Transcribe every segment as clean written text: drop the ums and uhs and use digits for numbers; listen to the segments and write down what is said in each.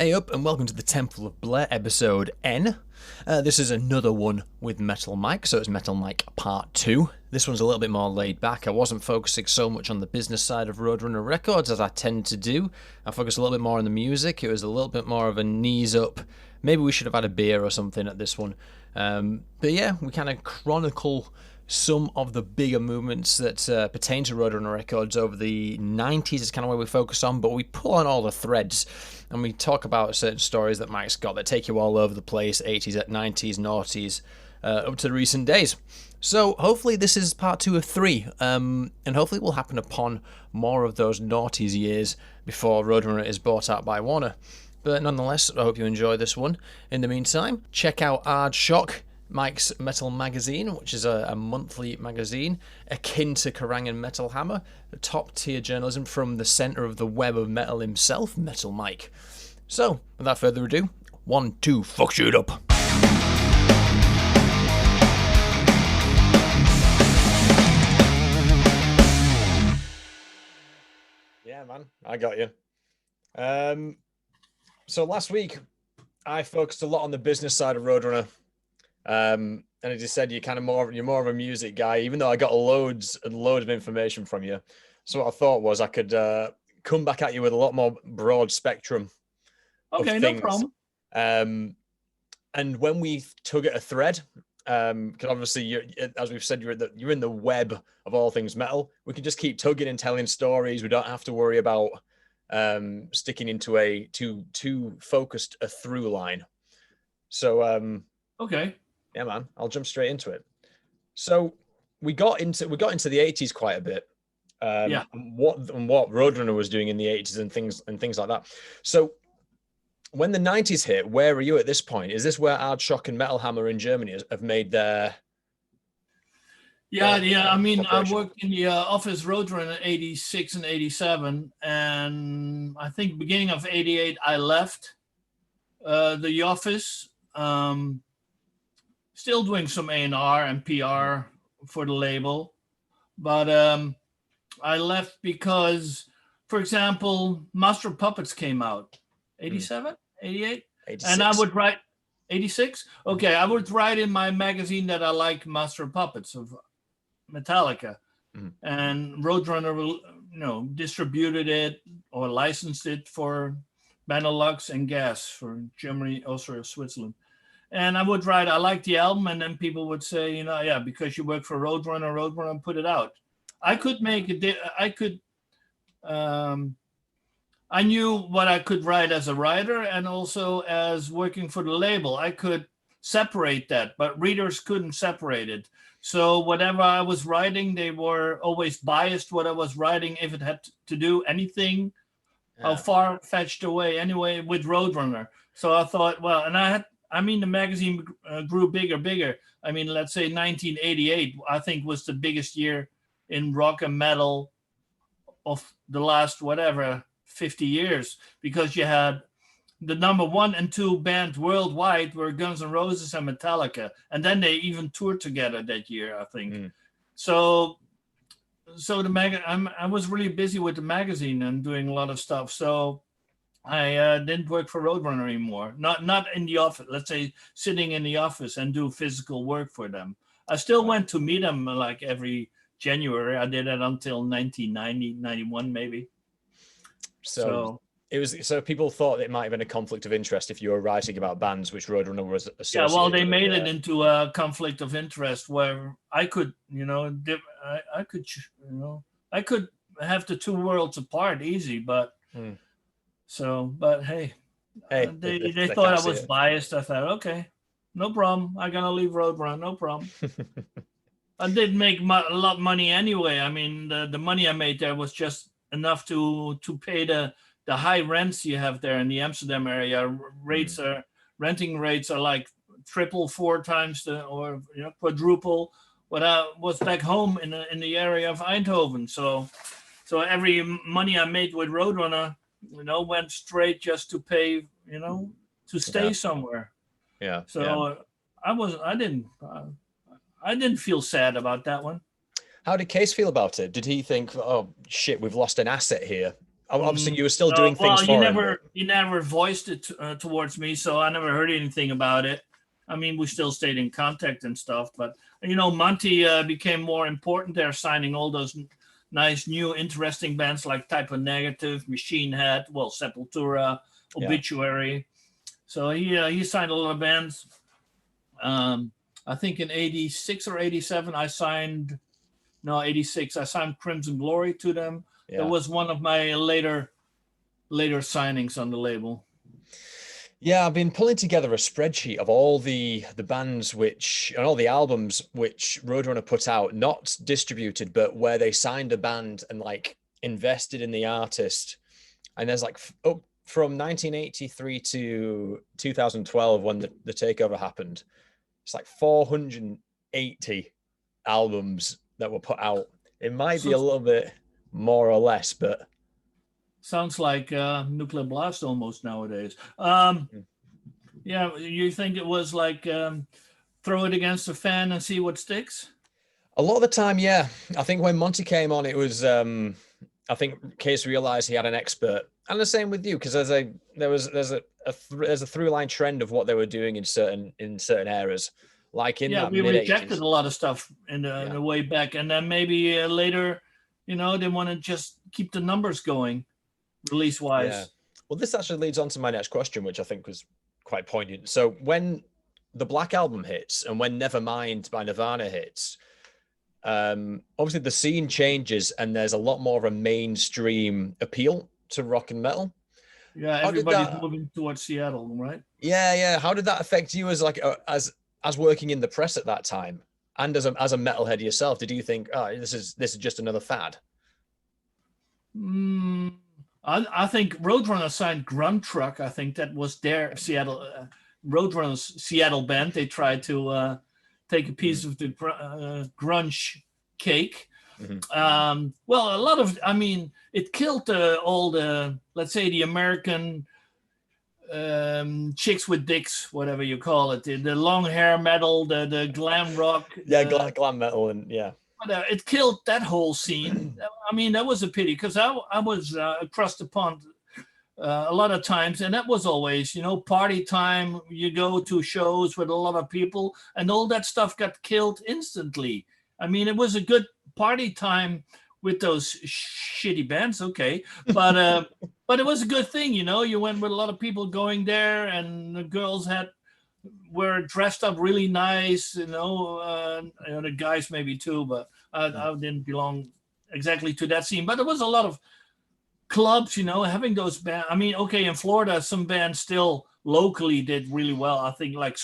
Hey up and welcome to the Temple of Bleh episode N. This is another one with Metal Mike, so it's Metal Mike part 2. This one's a little bit more laid back. I wasn't focusing so much on the business side of Roadrunner Records as I tend to do. I focused a little bit more on the music. It was a little bit more of a knees up. Maybe we should have had a beer or something at this one. But yeah, we kind of chronicle some of the bigger movements that pertain to Roadrunner Records over the 90s is kind of where we focus on, but we pull on all the threads and we talk about certain stories that Mike's got that take you all over the place, 80s, 90s, noughties, up to the recent days. So hopefully this is part 2 of 3, and hopefully it will happen upon more of those noughties years before Roadrunner is bought out by Warner. But nonetheless, I hope you enjoy this one. In the meantime, check out Aardshok, Mike's Metal Magazine, which is a monthly magazine akin to Kerrang and Metal Hammer, top tier journalism from the centre of the web of metal himself, Metal Mike. So, without further ado, 1, 2, fuck shoot up. Yeah, man, I got you. So last week, I focused a lot on the business side of Roadrunner. And I just said you're more of a music guy, even though I got loads and loads of information from you. So what I thought was I could come back at you with a lot more broad spectrum of things. No problem. And when we tug at a thread, because obviously as we've said, you're in the web of all things metal. We can just keep tugging and telling stories. We don't have to worry about sticking into a too focused a through line. So okay. Yeah, man, I'll jump straight into it. So we got into the 80s quite a bit. Yeah. And what Roadrunner was doing in the 80s and things like that. So when the 90s hit, where are you at this point? Is this where Aardshok and Metal Hammer in Germany have made their... Yeah. I mean, I worked in the office Roadrunner 86 and 87. And I think beginning of 88, I left the office. Still doing some A&R and PR for the label. But I left because, for example, Master of Puppets came out. 87, 88? 86. And I would write 86. Okay, I would write in my magazine that I like Master of Puppets of Metallica, and Roadrunner, distributed it or licensed it for Benelux and Gas for Germany, Austria, Switzerland. And I would write, I like the album, and then people would say, yeah, because you work for Roadrunner, put it out. I could make it. I knew what I could write as a writer and also as working for the label. I could separate that, but readers couldn't separate it. So whatever I was writing, they were always biased what I was writing if it had to do anything, how far-fetched away anyway with Roadrunner. So I thought, well, and the magazine grew bigger. I mean, let's say 1988, I think was the biggest year in rock and metal of the last, 50 years, because you had the number 1 and 2 band worldwide were Guns N' Roses and Metallica. And then they even toured together that year, I think. So I was really busy with the magazine and doing a lot of stuff. So I didn't work for Roadrunner anymore. Not in the office, let's say sitting in the office and do physical work for them. I still went to meet them like every January. I did it until 1990, 91 maybe. So it was, so people thought it might have been a conflict of interest if you were writing about bands which Roadrunner was associated with. Yeah, well, they made it into a conflict of interest where I could, I could have the two worlds apart easy, but but hey, they thought I was biased. I thought, okay, no problem. I'm gonna leave Roadrunner, no problem. I did make a lot of money anyway. I mean, the money I made there was just enough to pay the high rents you have there in the Amsterdam area. Renting rates are like triple, 4 times or quadruple what I was back home in the area of Eindhoven. So every money I made with Roadrunner, went straight just to pay, to stay somewhere. Yeah. So I didn't feel sad about that one. How did Case feel about it? Did he think, oh shit, we've lost an asset here? Obviously, you were still doing things Well, for him. you never voiced it towards me, so I never heard anything about it. I mean, we still stayed in contact and stuff, but Monty became more important there, signing all those nice new interesting bands like Type of Negative, Machine Head, well, Sepultura, Obituary. So he signed a lot of bands. I think in 86 or 87 86 I signed Crimson Glory to them. That was one of my later signings on the label. Yeah, I've been pulling together a spreadsheet of all the bands and all the albums which Roadrunner put out, not distributed, but where they signed a band and like invested in the artist. And there's like from 1983 to 2012 when the takeover happened, it's like 480 albums that were put out. It might be a little bit more or less, but sounds like Nuclear Blast almost nowadays. Yeah, you think it was like throw it against a fan and see what sticks? A lot of the time, yeah. I think when Monty came on, it was I think Case realized he had an expert, and the same with you, because there's a through line trend of what they were doing in certain eras. Like in that we mid-80s. rejected a lot of stuff in the way back, and then maybe later, they want to just keep the numbers going, release wise. Yeah. Well, this actually leads on to my next question, which I think was quite poignant. So when the Black Album hits and when Nevermind by Nirvana hits, obviously the scene changes and there's a lot more of a mainstream appeal to rock and metal. Yeah, everybody's moving towards Seattle, right? Yeah. How did that affect you as like as working in the press at that time, and as a metalhead yourself? Did you think, this is just another fad? I think Roadrunner signed Grunt Truck. I think that was their Seattle Roadrunner's Seattle band. They tried to take a piece of the grunge cake. Mm-hmm. Well, a lot of, it killed all the, let's say, the American chicks with dicks, whatever you call it, the long hair metal, the glam rock. Glam metal, and it killed that whole scene. That was a pity, because I was across the pond a lot of times, and that was always, party time. You go to shows with a lot of people, and all that stuff got killed instantly. It was a good party time with those shitty bands, okay, but but it was a good thing, You went with a lot of people going there, and the girls were dressed up really nice, the guys maybe too, but I didn't belong exactly to that scene. But there was a lot of clubs, having those bands. Okay, in Florida, some bands still locally did really well. I think like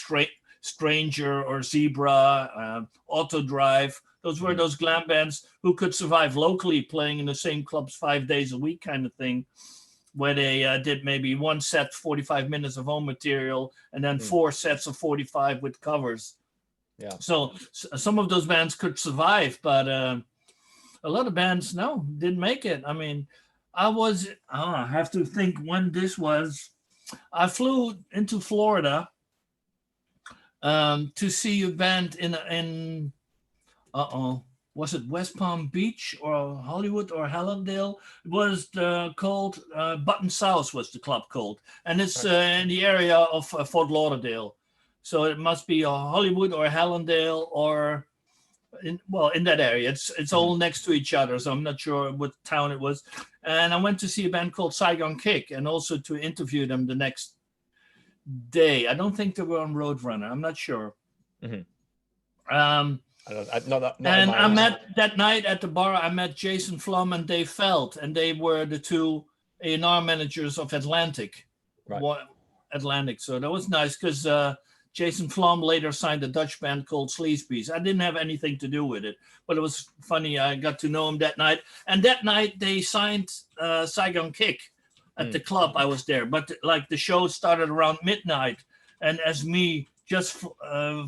Stranger or Zebra, Auto Drive. Those were those glam bands who could survive locally, playing in the same clubs 5 days a week kind of thing, where they did maybe one set, 45 minutes of own material, and then 4 sets of 45 with covers. Yeah. So some of those bands could survive, but a lot of bands, didn't make it. I have to think when this was. I flew into Florida to see a band in was it West Palm Beach or Hollywood or Hallandale? It was called Button South was the club called, and it's in the area of Fort Lauderdale. So it must be Hollywood or Hallandale or in that area. It's all next to each other, so I'm not sure what town it was. And I went to see a band called Saigon Kick, and also to interview them the next day. I don't think they were on Roadrunner. I'm not sure. Mm-hmm. I met that night at the bar. I met Jason Flom and Dave Feld, and they were the 2 A&R managers of Atlantic. Right. Atlantic. So that was nice, because Jason Flom later signed a Dutch band called Sleazebees. I didn't have anything to do with it, but it was funny. I got to know him that night, and that night they signed Saigon Kick at the club. I was there, but like the show started around midnight, and as me just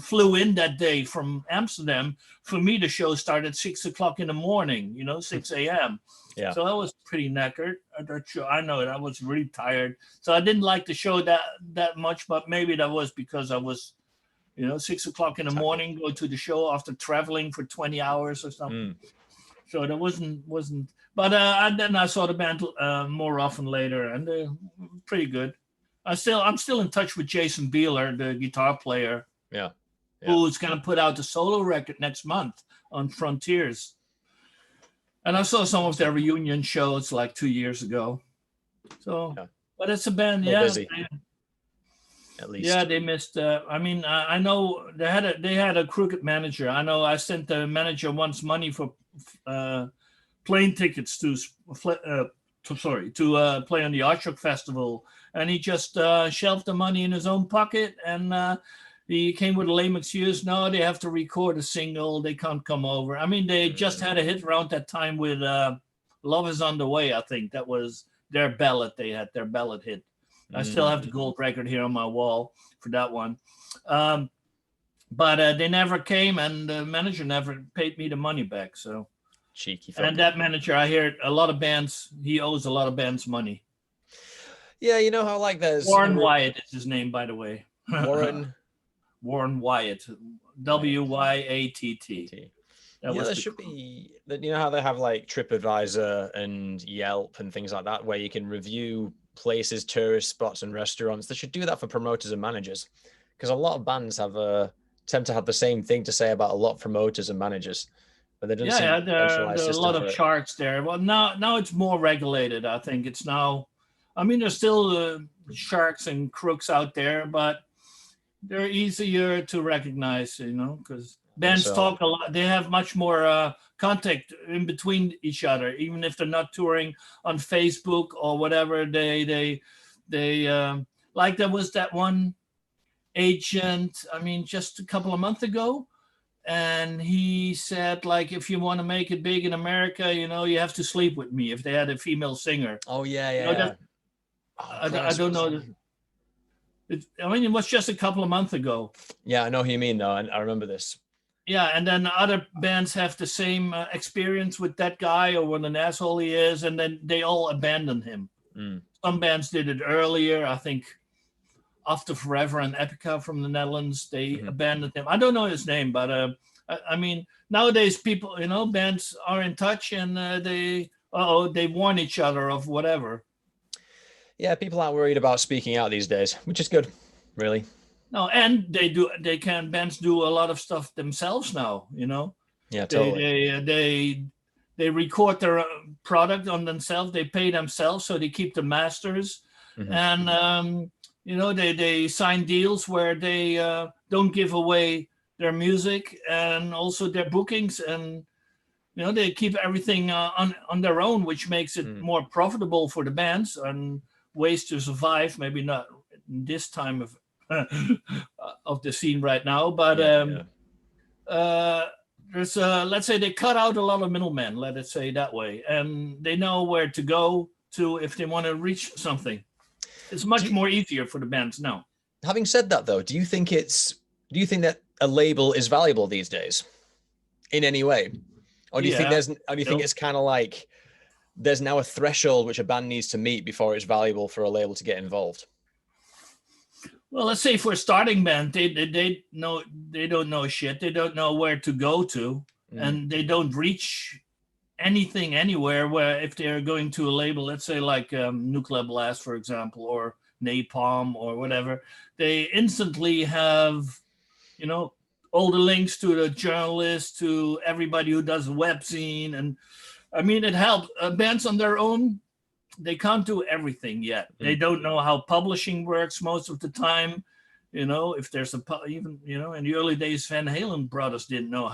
flew in that day from Amsterdam. For me, the show started 6 o'clock in the morning, 6 a.m. Yeah. So I was pretty knackered at that show. I know it. I was really tired. So I didn't like the show that much, but maybe that was because I was, 6 o'clock in the morning, go to the show after traveling for 20 hours or something. So that wasn't. But and then I saw the band more often later, and they're pretty good. I'm still in touch with Jason Beeler, the guitar player, Yeah. who's going to put out a solo record next month on Frontiers. And I saw some of their reunion shows like 2 years ago. So, Yeah. but it's a band, Well, yeah. busy. At least. Yeah, they missed. I mean, I know they had a crooked manager. I know I sent the manager once money for plane tickets to play on the Aardshok festival, and he just shelved the money in his own pocket, and he came with a lame excuse. No, they have to record a single. They can't come over. I mean, they just had a hit around that time with "Love Is on the Way." I think that was their ballad. They had their ballad hit. I still have the gold record here on my wall for that one. But they never came, and the manager never paid me the money back. So cheeky. And that manager, I hear a lot of bands, he owes a lot of bands money. Yeah, you know how like there's Warren Wyatt is his name, by the way. Warren Wyatt, Wyatt. There should be, you know how they have like TripAdvisor and Yelp and things like that, where you can review places, tourist spots and restaurants. They should do that for promoters and managers, because a lot of bands tend to have the same thing to say about a lot of promoters and managers, but they don't there are a lot of charts there. Well, now it's more regulated. I think it's now, I mean, there's still sharks and crooks out there, but they're easier to recognize, because bands talk a lot. They have much more contact in between each other, even if they're not touring on Facebook or whatever. They like there was that one agent, I mean, just a couple of months ago, and he said, like, if you want to make it big in America, you have to sleep with me, if they had a female singer. Oh yeah. I don't know. I mean, it was just a couple of months ago. Yeah, I know who you mean, though. I remember this. Yeah, and then other bands have the same experience with that guy, or what an asshole he is, and then they all abandon him. Some bands did it earlier. I think After Forever and Epica from the Netherlands, they abandoned him. I don't know his name, but I mean, nowadays people, bands are in touch, and they warn each other of whatever. Yeah, people aren't worried about speaking out these days, which is good, really. No, and bands do a lot of stuff themselves now, Yeah, totally. They record their product on themselves. They pay themselves, so they keep the masters. And, they sign deals where they don't give away their music and also their bookings. And, they keep everything on their own, which makes it more profitable for the bands and ways to survive. Maybe not in this time of the scene right now, but there's let's say they cut out a lot of middlemen, let it say that way, and they know where to go to if they want to reach something. It's much more easier for the bands now. Having said that, though, do you think that a label is valuable these days in any way, or do you think it's kind of like there's now a threshold which a band needs to meet before it's valuable for a label to get involved? Well, let's say for a starting band, they don't know shit. They don't know where to go to, and they don't reach anything anywhere. Where if they're going to a label, let's say like Nuclear Blast, for example, or Napalm or whatever, they instantly have, all the links to the journalists, to everybody who does a web scene, and I mean, it helps. Bands on their own, they can't do everything yet. They don't know how publishing works most of the time. If there's even in the early days, Van Halen brothers didn't know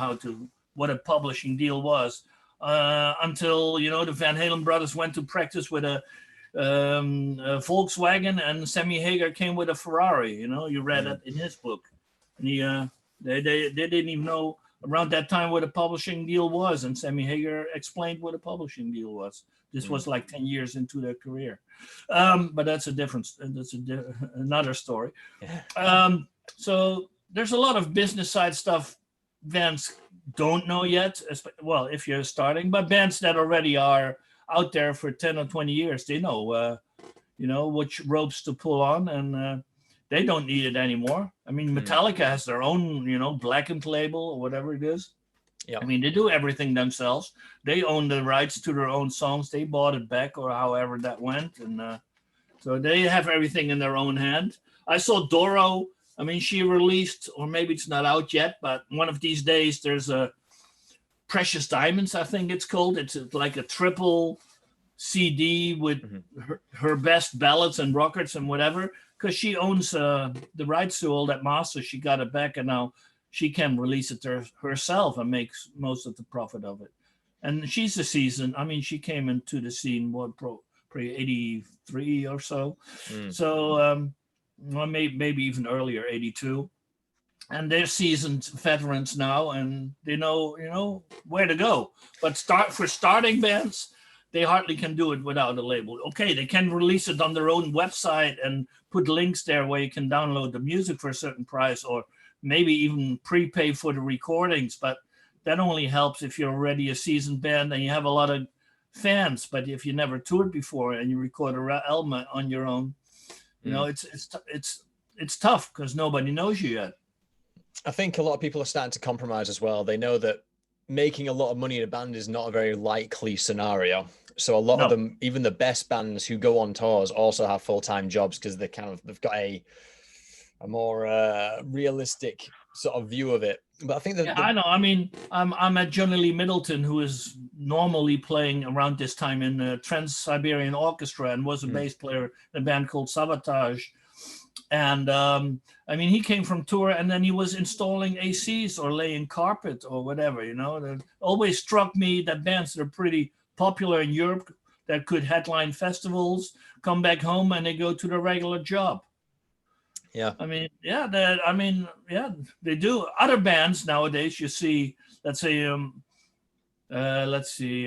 what a publishing deal was until the Van Halen brothers went to practice with a Volkswagen, and Sammy Hagar came with a Ferrari. You read it in his book, and they didn't even know around that time what a publishing deal was, and Sammy Hagar explained what a publishing deal was. This was like 10 years into their career, but that's a difference. That's another story. So there's a lot of business side stuff bands don't know yet. Well, if you're starting, but bands that already are out there for 10 or 20 years, they know, which ropes to pull on, and they don't need it anymore. I mean, Metallica has their own, Blackened label or whatever it is. Yeah. I mean, they do everything themselves. They own the rights to their own songs. They bought it back, or however that went, and so they have everything in their own hand. I saw Doro. I mean, she released, or maybe it's not out yet, but one of these days there's a Precious Diamonds, I think it's called. It's like a triple CD with her best ballads and records and whatever, because she owns the rights to all that master. She got it back, and now she can release it herself and makes most of the profit of it. And she's a seasoned. I mean, she came into the scene probably 83 or so. So well, maybe even earlier, 82. And they're seasoned veterans now, and they know where to go. But for starting bands, they hardly can do it without a label. Okay, they can release it on their own website and put links there where you can download the music for a certain price, or maybe even prepay for the recordings. But that only helps if you're already a seasoned band and you have a lot of fans. But if you never toured before and you record an album on your own, it's tough because nobody knows you yet. I think a lot of people are starting to compromise as well. They know that making a lot of money in a band is not a very likely scenario. So a lot of them, even the best bands who go on tours, also have full-time jobs because they've got a more realistic sort of view of it. But I think that I know. I mean, I'm at Johnny Lee Middleton, who is normally playing around this time in the Trans-Siberian Orchestra and was a bass player in a band called Sabotage. And I mean, he came from tour, and then he was installing ACs or laying carpet or whatever. That always struck me that bands that are pretty popular in Europe that could headline festivals come back home and they go to their regular job. Yeah. I mean, they do. Other bands nowadays, you see, let's see,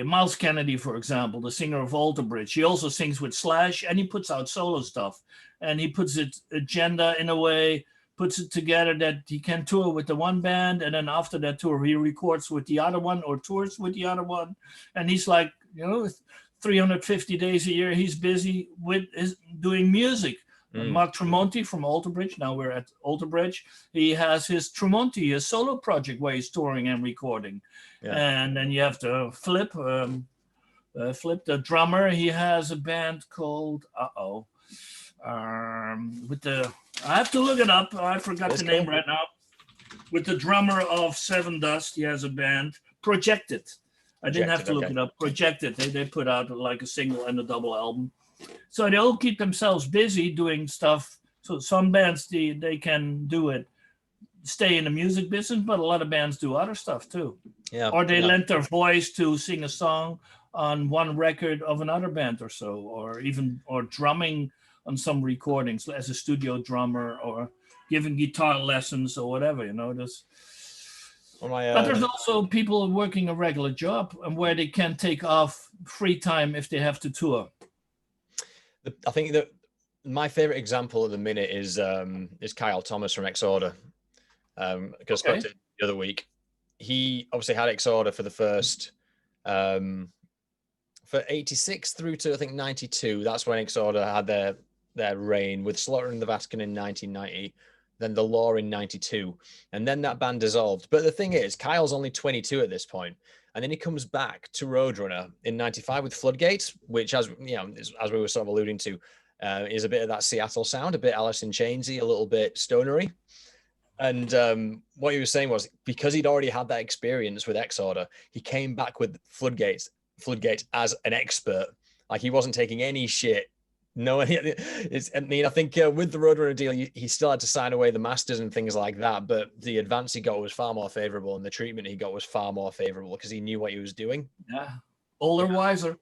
Miles Kennedy, for example, the singer of Alter Bridge. He also sings with Slash, and he puts out solo stuff. And he puts it agenda in a way, puts it together that he can tour with the one band, and then after that tour, he records with the other one or tours with the other one. And he's like, 350 days a year, he's busy with doing music. Mark Tremonti from Alter Bridge. Now we're at Alter Bridge. He has his Tremonti, his solo project where he's touring and recording. Yeah. And then you have to Flip, the drummer. He has a band called I have to look it up. I forgot the name right now. With the drummer of Seven Dust, he has a band, Projected. I didn't have to look it up. Projected. They put out like a single and a double album. So they all keep themselves busy doing stuff. So some bands, they can do it, stay in the music business, but a lot of bands do other stuff too. Yeah. Or they lend their voice to sing a song on one record of another band or so, or drumming on some recordings as a studio drummer, or giving guitar lessons or whatever, But there's also people working a regular job and where they can take off free time if they have to tour. I think that my favorite example at the minute is Kyle Thomas from Exorder. Because I spoke to him the other week. He obviously had Exorder for the first for 86 through to I think 92. That's when Exorder had their reign, with Slaughter in the Vatican in 1990, then The Law in 92, and then that band dissolved. But the thing is, Kyle's only 22 at this point, and then he comes back to Roadrunner in 95 with Floodgate, which, as we were sort of alluding to, is a bit of that Seattle sound, a bit Alice in Chainsy, a little bit stonery. And what he was saying was, because he'd already had that experience with Exorder, he came back with Floodgate as an expert. Like, he wasn't taking any shit. No, I think with the Roadrunner deal, he still had to sign away the masters and things like that, but the advance he got was far more favorable, and the treatment he got was far more favorable because he knew what he was doing. Yeah, older, wiser.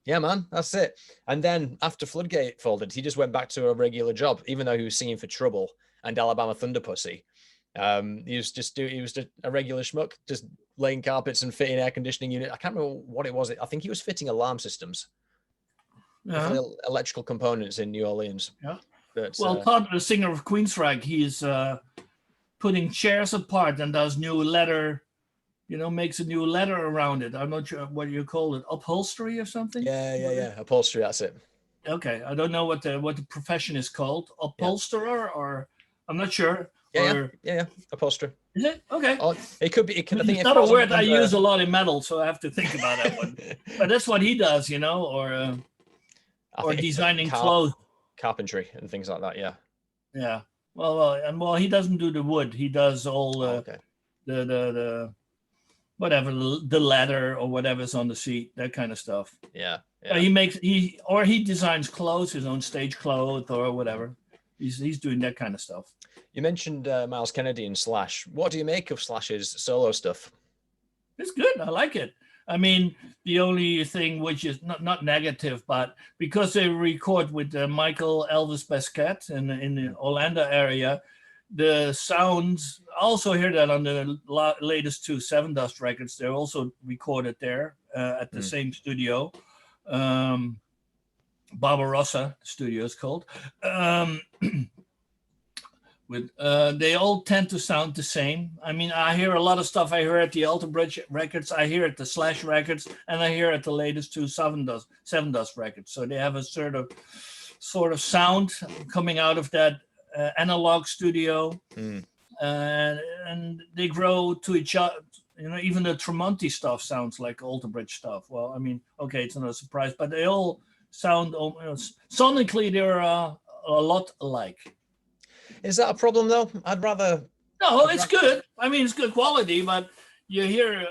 Yeah, man, that's it. And then after Floodgate folded, he just went back to a regular job, even though he was singing for Trouble and Alabama Thunder Pussy. He was just a regular schmuck, just laying carpets and fitting air conditioning unit. I can't remember what it was. I think he was fitting alarm systems. For electrical components in New Orleans. Yeah. But, Todd, the singer of Queensrÿche, he's putting chairs apart and does new leather, makes a new leather around it. I'm not sure what you call it, upholstery or something? Yeah. Upholstery, that's it. Okay, I don't know what the profession is called, upholsterer, or I'm not sure. Yeah, upholsterer. Is it? Okay. Oh, it could be. It can. I think It's it not a falls word I under. use a lot in metal, so I have to think about that one. But that's what he does, I or think it's designing clothes. carpentry and things like that. Yeah. Yeah. Well, he doesn't do the wood. He does all Oh, okay. the whatever, the leather or whatever's on the seat, that kind of stuff. Yeah. Yeah. He designs clothes, his own stage clothes or whatever. He's doing that kind of stuff. You mentioned Miles Kennedy and Slash. What do you make of Slash's solo stuff? It's good. I like it. I mean, the only thing which is not negative, but because they record with Michael Elvis Basquet in the Orlando area, the sounds. I also hear that on the latest two Seven Dust records. They're also recorded there at the same studio. Barbarossa studio is called. They all tend to sound the same. I mean, I hear a lot of stuff I hear at the Alter Bridge records, I hear at the Slash records, and I hear at the latest two Seven Dust records. So they have a sort of sound coming out of that analog studio, and they grow to each other. Even the Tremonti stuff sounds like Alter Bridge stuff. Well, I mean, okay, it's not a surprise, but they all sound sonically they're a lot alike. Is that a problem though? I'd rather. No, it's good. I mean, it's good quality, but you hear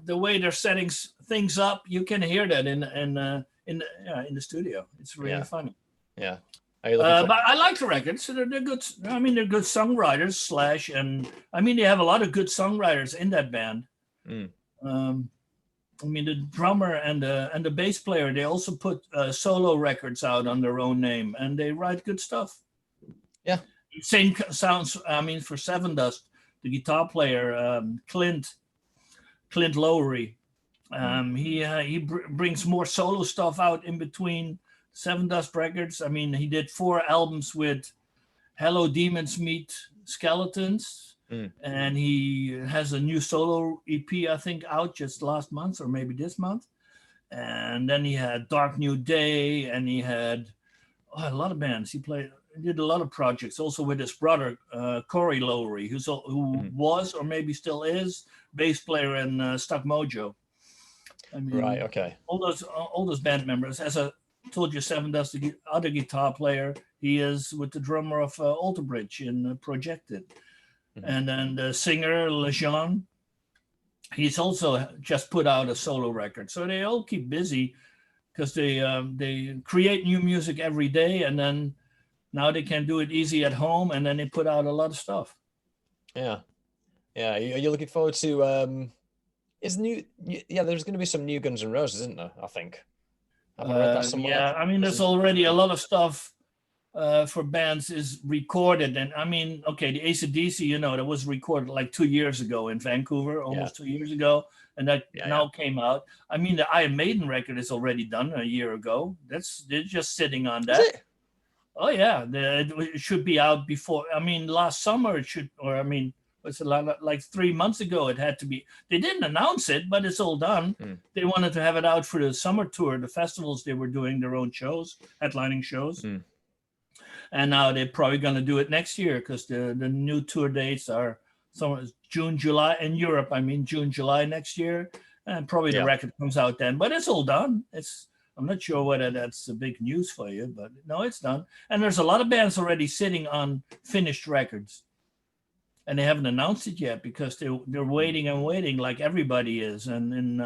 the way they're setting things up. You can hear that in the studio. It's really funny. Yeah. But I like the records. They're good. I mean, they're good songwriters. Slash, and I mean, they have a lot of good songwriters in that band. I mean, the drummer and the bass player, they also put solo records out on their own name, and they write good stuff. Yeah. Same sounds. I mean, for Seven Dust, the guitar player Clint Lowery, he brings more solo stuff out in between Seven Dust records. I mean, he did 4 albums with Hello Demons Meet Skeletons, and he has a new solo EP, I think, out just last month or maybe this month. And then he had Dark New Day, and he had a lot of bands. He did a lot of projects, also with his brother Corey Lowery, who was or maybe still is bass player in Stuck Mojo. I mean, right. Okay. All those band members. As I told you, Seven Dust, the other guitar player, he is with the drummer of Alter Bridge in Projected, and then the singer Lejean. He's also just put out a solo record, so they all keep busy because they create new music every day, and then now they can do it easy at home, and then they put out a lot of stuff. Yeah. Are you looking forward to there's going to be some new Guns N' Roses, isn't there? I think. Have I read that somewhere? Yeah, I mean, there's already a lot of stuff for bands is recorded, and I mean, okay, the AC/DC, that was recorded like 2 years ago in Vancouver, almost 2 years ago, and that now came out. I mean, the Iron Maiden record is already done a year ago. They're just sitting on that. Is it? Oh yeah, it should be out before. I mean, last summer it should, or I mean, it's like 3 months ago. It had to be. They didn't announce it, but it's all done. They wanted to have it out for the summer tour, the festivals. They were doing their own shows, headlining shows, and now they're probably going to do it next year because the new tour dates are June, July in Europe. I mean, June, July next year, and probably the record comes out then. But it's all done. I'm not sure whether that's a big news for you, but no, it's done. And there's a lot of bands already sitting on finished records, and they haven't announced it yet because they're waiting and waiting, like everybody is. And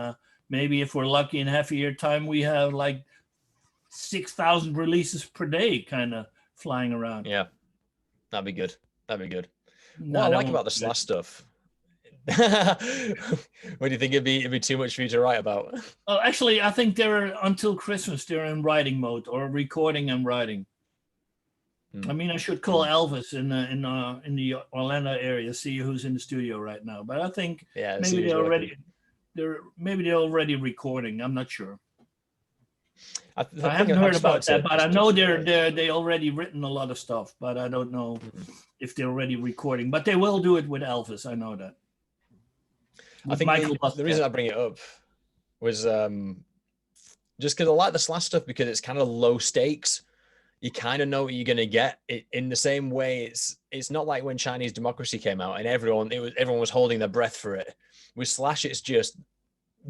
maybe if we're lucky in half a year time, we have like 6,000 releases per day, kind of flying around. Yeah, that'd be good. What I like about the Slash stuff. What do you think? It'd be too much for you to write about? Oh, actually, I think they're until Christmas. They're in writing mode or recording and writing. I mean, I should call Elvis in the Orlando area, see who's in the studio right now. But I think maybe they're already recording. I'm not sure. I haven't heard about that, but I know they already written a lot of stuff. But I don't know if they're already recording. But they will do it with Elvis. I know that. I think the reason I bring it up was just because I like the Slash stuff because it's kind of low stakes. you kind of know what you're going to get. In the same way, it's not like when Chinese Democracy came out and everyone was holding their breath for it. With Slash, it's just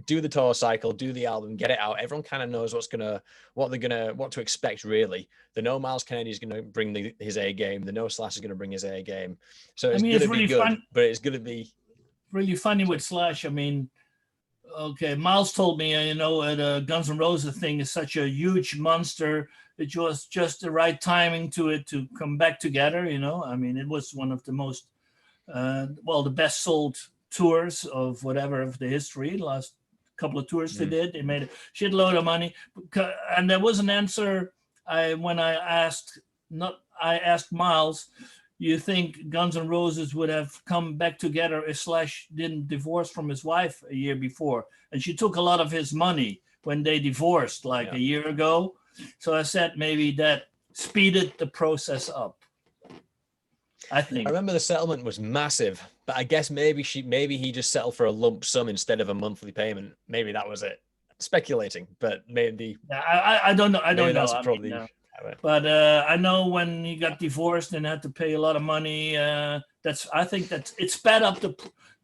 do the tour cycle, do the album, get it out. Everyone kind of knows what to expect, really. They know Miles Kennedy's going to bring his A game. They know Slash is going to bring his A game. So it's going to be good, but it's going to be really funny with Slash. I mean, okay, Miles told me, the Guns N' Roses thing is such a huge monster. It was just the right timing to come back together. I mean, it was one of the most, the best sold tours of the history. The last couple of tours they did, they made a shitload of money. And there was an answer when I asked Miles, you think Guns N' Roses would have come back together if Slash didn't divorce from his wife a year before? And she took a lot of his money when they divorced a year ago. So I said maybe that speeded the process up. I think. I remember the settlement was massive, but I guess maybe he just settled for a lump sum instead of a monthly payment. Maybe that was it. Speculating, but maybe. I don't know. I don't know. That's probably. But I know when he got divorced and had to pay a lot of money. I think it sped up the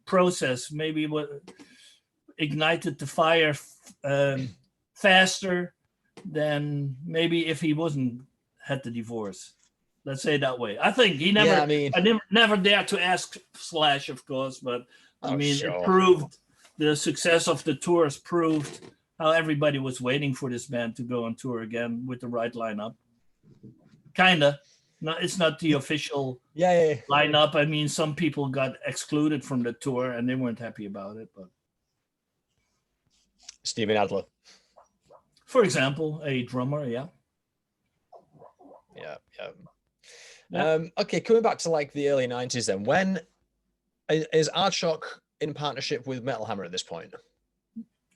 process. Maybe what ignited the fire faster than maybe if he wasn't had the divorce. Let's say it that way. I think he never. Yeah, I never dared to ask Slash, of course, but it proved the success of the tours. Proved how everybody was waiting for this band to go on tour again with the right lineup. Kinda. No, it's not the official lineup. I mean, some people got excluded from the tour and they weren't happy about it. But Steven Adler, for example, a drummer, yeah. Okay, coming back to the early 90s then, when is Aardshok in partnership with Metal Hammer at this point?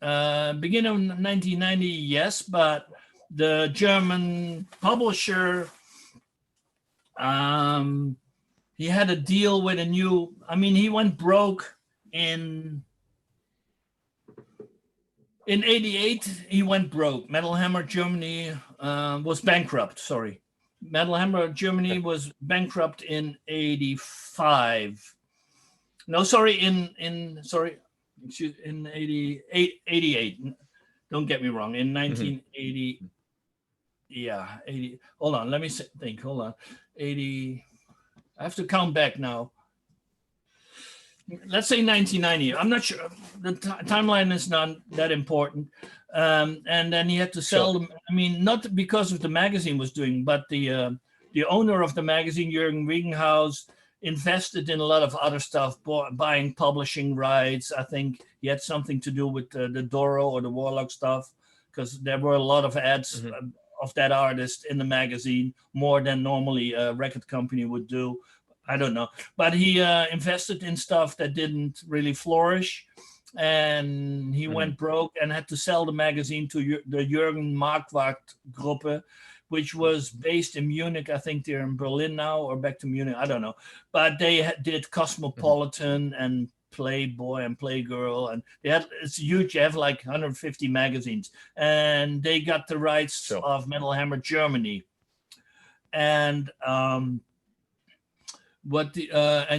Beginning of 1990, yes, but the German publisher, he had a deal with he went broke in 88, he went broke. Metal Hammer Germany was bankrupt, sorry. Metal Hammer Germany was bankrupt in 85. No, sorry, in 88. Don't get me wrong. In 1980, 80. Hold on, let me think. Hold on. 80. I have to count back now. Let's say 1990. I'm not sure. The timeline is not that important. And then he had to sell them. I mean, not because of the magazine was doing, but the owner of the magazine, Jürgen Wiegenhaus, invested in a lot of other stuff, buying publishing rights. I think he had something to do with the Doro or the Warlock stuff, because there were a lot of ads of that artist in the magazine, more than normally a record company would do. I don't know. But he invested in stuff that didn't really flourish. And he went broke and had to sell the magazine to the Jürgen Marquardt Gruppe, which was based in Munich. I think they're in Berlin now or back to Munich. I don't know. But they did Cosmopolitan and Playboy and Playgirl. And it's huge. They have 150 magazines. And they got the rights of Metal Hammer Germany. And and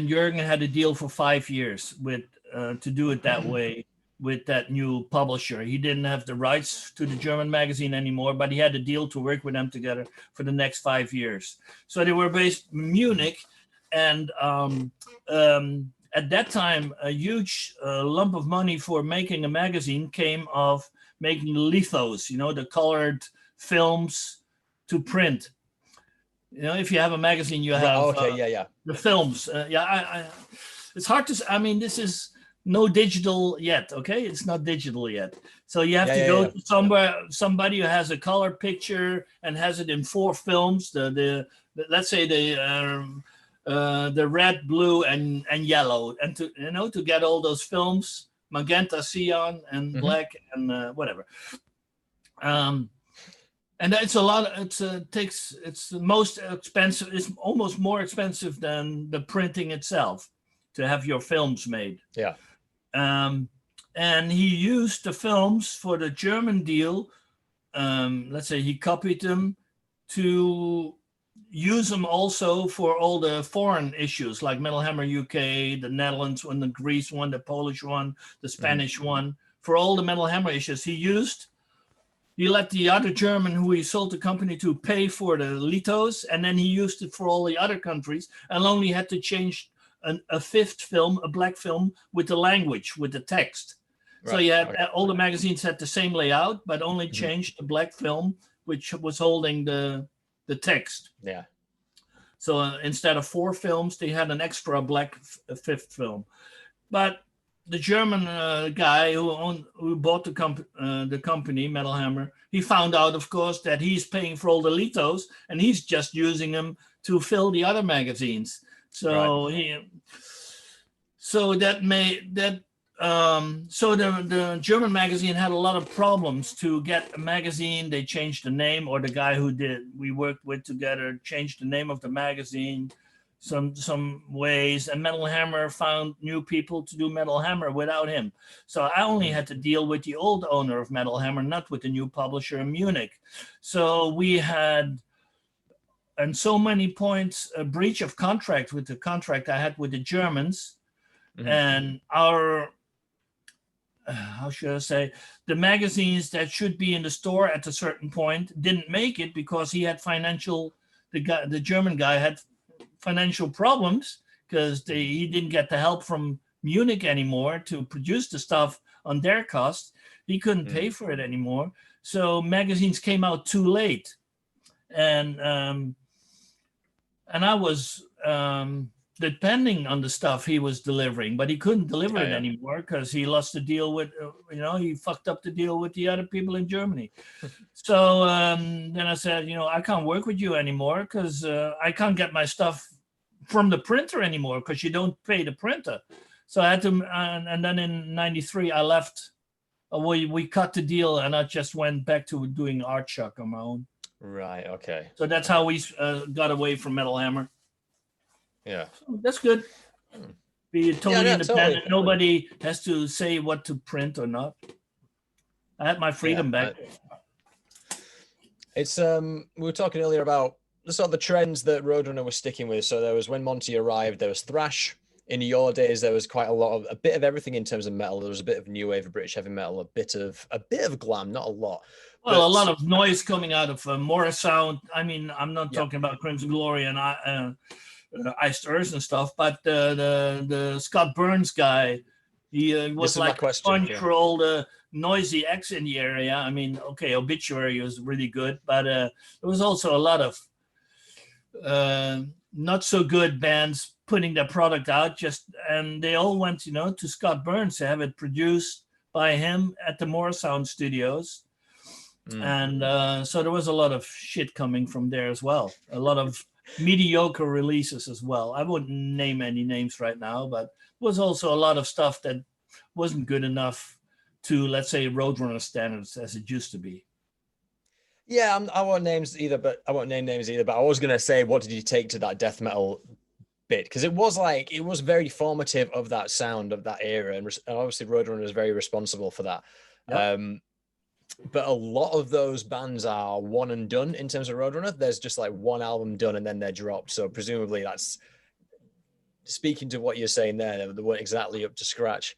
Jürgen had a deal for 5 years with to do it that way with that new publisher. He didn't have the rights to the German magazine anymore, but he had a deal to work with them together for the next 5 years. So they were based in Munich, and at that time, a huge lump of money for making a magazine came of making lithos, the colored films to print. If you have a magazine, you have the films. It's hard to. I mean, this is no digital yet. Okay, it's not digital yet. So you have to go to somebody who has a color picture and has it in 4 films. The let's say the red, blue, and yellow, and to get all those films, magenta, cyan, and black, and whatever. And it's a lot. It's the most expensive. It's almost more expensive than the printing itself to have your films made. Yeah. And he used the films for the German deal. Let's say he copied them to use them also for all the foreign issues like Metal Hammer UK, the Netherlands one, the Greece one, the Polish one, the Spanish one. For all the Metal Hammer issues, he let the other German who he sold the company to pay for the lithos, and then he used it for all the other countries, and only had to change a fifth film, a black film, with the language, with the text. Right. So you had all the magazines had the same layout, but only changed the black film, which was holding the text. Yeah. So instead of 4 films, they had an extra black fifth film. But the German guy who bought the company, Metal Hammer, he found out, of course, that he's paying for all the lithos, and he's just using them to fill the other magazines. So the German magazine had a lot of problems to get a magazine. They changed the name, or the guy we worked with together changed the name of the magazine some ways, and Metal Hammer found new people to do Metal Hammer without him. So I only had to deal with the old owner of Metal Hammer, not with the new publisher in Munich. So we had, and so many points, a breach of contract with the contract I had with the Germans, and our, how should I say, the magazines that should be in the store at a certain point didn't make it because he had the German guy had financial problems because he didn't get the help from Munich anymore to produce the stuff on their cost. He couldn't pay for it anymore. So magazines came out too late. And I was depending on the stuff he was delivering, but he couldn't deliver it anymore because he lost the deal with, he fucked up the deal with the other people in Germany. So then I said, I can't work with you anymore because I can't get my stuff from the printer anymore because you don't pay the printer. So I had to, and then in 93, I left. We cut the deal and I just went back to doing Aardshok on my own. Right, okay. So that's how we got away from Metal Hammer. Yeah. So that's good. Be totally independent. Totally. Nobody has to say what to print or not. I had my freedom back. It's we were talking earlier about the trends that Roadrunner was sticking with. So there was, when Monty arrived, there was thrash. In your days, there was quite a bit of everything in terms of metal. There was a bit of new wave of British heavy metal, a bit of glam, not a lot. Well, a lot of noise coming out of Morris Sound. I mean, I'm not talking about Crimson Glory and Iced Earth and stuff, but the Scott Burns guy, he was like a sponge for all the noisy acts in the area. I mean, okay, Obituary was really good, but there was also a lot of not so good bands putting their product out, and they all went, to Scott Burns to have it produced by him at the Morris Sound Studios. And so there was a lot of shit coming from there as well. A lot of mediocre releases as well. I wouldn't name any names right now, but there was also a lot of stuff that wasn't good enough to, let's say, Roadrunner standards as it used to be. Yeah, I won't name names either, but I was going to say, what did you take to that death metal bit? Because it was very formative of that sound of that era. And obviously Roadrunner is very responsible for that. Yep. But a lot of those bands are one and done in terms of Roadrunner. There's just like one album done and then they're dropped. So presumably that's, speaking to what you're saying there, they weren't exactly up to scratch.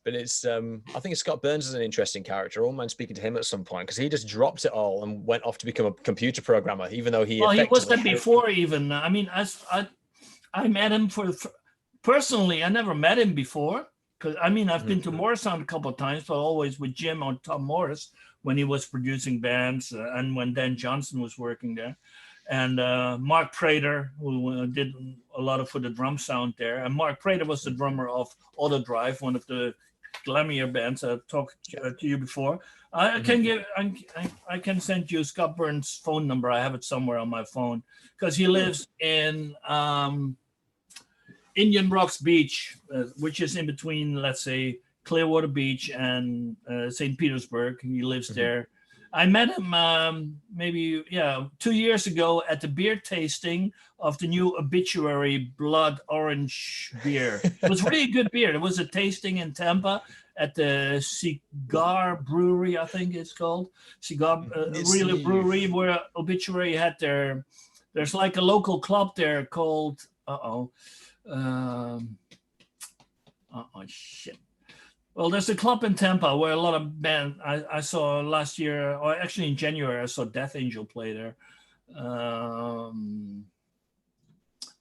But it's, I think Scott Burns is an interesting character. I won't mind speaking to him at some point because he just dropped it all and went off to become a computer programmer, even though he was that before even. I mean, I met him personally. I never met him before. Because, I mean, I've been to Morris Sound a couple of times, but always with Jim or Tom Morris when he was producing bands and when Dan Johnson was working there. And Mark Prater, who did a lot for the drum sound there. And Mark Prater was the drummer of Autodrive, one of the glammier bands I talked to you before. I can send you Scott Burns' phone number. I have it somewhere on my phone because he lives in Indian Rocks Beach, which is in between, let's say, Clearwater Beach and St. Petersburg. He lives there. I met him maybe 2 years ago at the beer tasting of the new Obituary Blood Orange beer. It was really good beer. There was a tasting in Tampa at the Cigar Brewery, I think it's called. Cigar really brewery where Obituary had there's like a local club there called shit. Well, there's a club in Tampa where a lot of bands I saw last year, or actually in January, I saw Death Angel play there.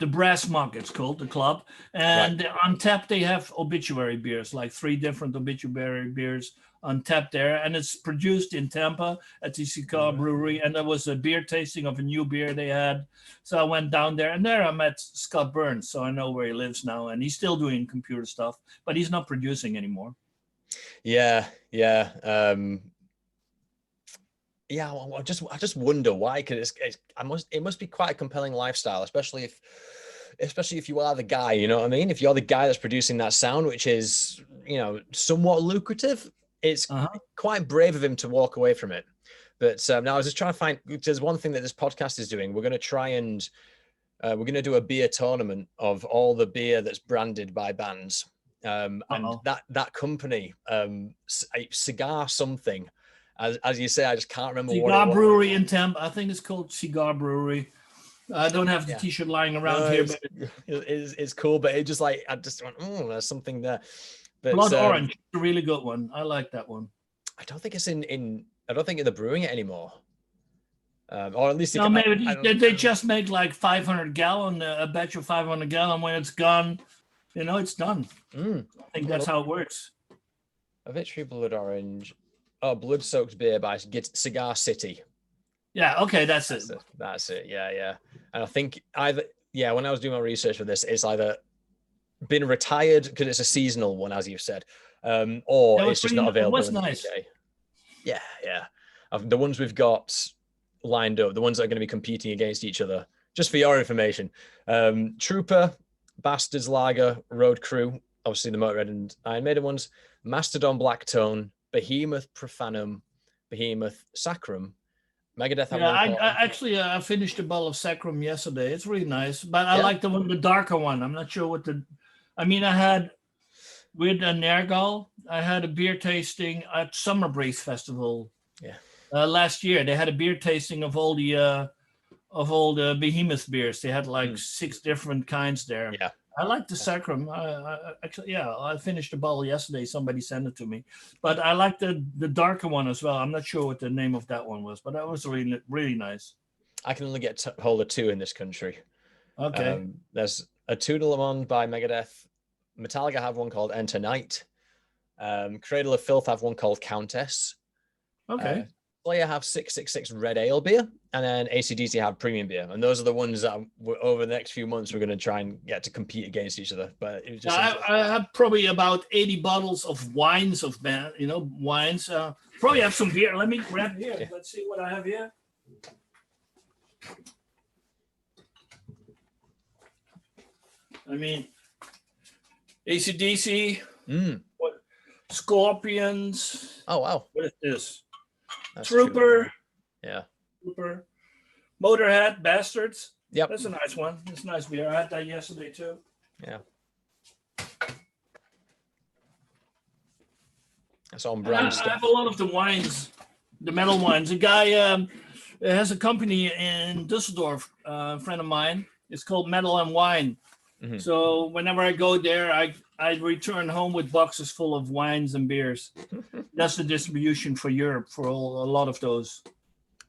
The Brass Mug, it's called, the club. And on tap, they have Obituary beers, like 3 different Obituary beers on tap there. And it's produced in Tampa at the Cigar Brewery. And there was a beer tasting of a new beer they had. So I went down there, and there I met Scott Burns. So I know where he lives now. And he's still doing computer stuff, but he's not producing anymore. Yeah. I just wonder why, because it must be quite a compelling lifestyle, especially if you are the guy, you know what I mean? If you're the guy that's producing that sound, which is, somewhat lucrative, it's quite brave of him to walk away from it. But now I was just trying to find, there's one thing that this podcast is doing. We're going to try and we're going to do a beer tournament of all the beer that's branded by bands. And that company, Cigar something, as you say, I just can't remember what it was. Cigar Brewery in Tampa. I think it's called Cigar Brewery. I don't have the T-shirt lying around here, but it's cool. But it just I just went, there's something there. But, Blood Orange, a really good one. I like that one. I don't think it's in. I don't think they're brewing it anymore. Or at least they just make like 500 gallon, a batch of 500 gallon. When it's gone, it's done. I think that's how it works. Obituary Blood Orange. Oh, Blood Soaked Beer by Cigar City. Yeah, okay, that's it. That's it. Yeah. And I think when I was doing my research for this, it's either been retired because it's a seasonal one, as you've said, or it's just not available in the UK. Yeah. The ones we've got lined up, the ones that are going to be competing against each other, just for your information, Trooper, Bastards Lager, Road Crew, obviously the Motorhead and Iron Maiden ones, Mastodon Blacktone, Behemoth Profanum, Behemoth Sacrum, Megadeth. I finished a bottle of Sacrum yesterday. It's really nice, but I like the darker one. I'm not sure I had with a Nergal, I had a beer tasting at Summer Breeze Festival. Last year they had a beer tasting of all the Behemoth beers. They had like 6 different kinds there. Yeah. I like the Sacrum. I finished a bottle yesterday. Somebody sent it to me, but I like the darker one as well. I'm not sure what the name of that one was, but that was really, really nice. I can only get hold of 2 in this country. Okay. There's a Toodle-a-Mon by Megadeth. Metallica have one called Enter Night. Cradle of Filth have one called Countess. Okay. Slayer have 666 Red Ale beer, and then AC/DC have premium beer, and those are the ones that over the next few months we're going to try and get to compete against each other. But it was just I have probably about 80 bottles of wines wines. Probably have some beer. Let me grab here. Yeah. Let's see what I have here. I mean, AC/DC. What? Scorpions. Oh wow! What is this? That's Trooper. True. Yeah. Trooper. Motorhead, Bastards. Yep. That's a nice one. It's a nice beer. I had that yesterday too. Yeah. That's on brand stuff. I have a lot of the wines, the metal wines. A guy has a company in Dusseldorf, a friend of mine. It's called Metal and Wine. Mm-hmm. So whenever I go there, I return home with boxes full of wines and beers. That's the distribution for Europe for a lot of those.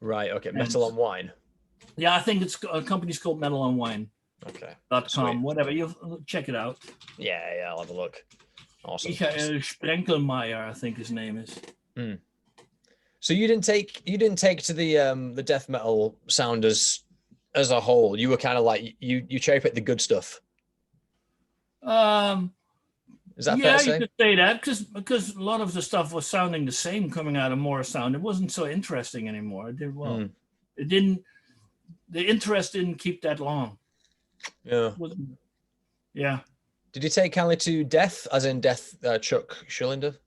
Right. Okay. Metal and Wine. Yeah, I think it's a company's called Metal and Wine. Okay. .com, whatever. You check it out. Yeah, I'll have a look. Awesome. Sprenkelmeyer, I think his name is. So you didn't take to the death metal sound as a whole. You were kind of like you cherry picked the good stuff. Is that fair to say? You could say that because a lot of the stuff was sounding the same coming out of More Sound. It wasn't so interesting anymore. It did well. It didn't. The interest didn't keep that long. Yeah. Yeah. Did you take Callie to Death, as in Death Chuck Schuldiner?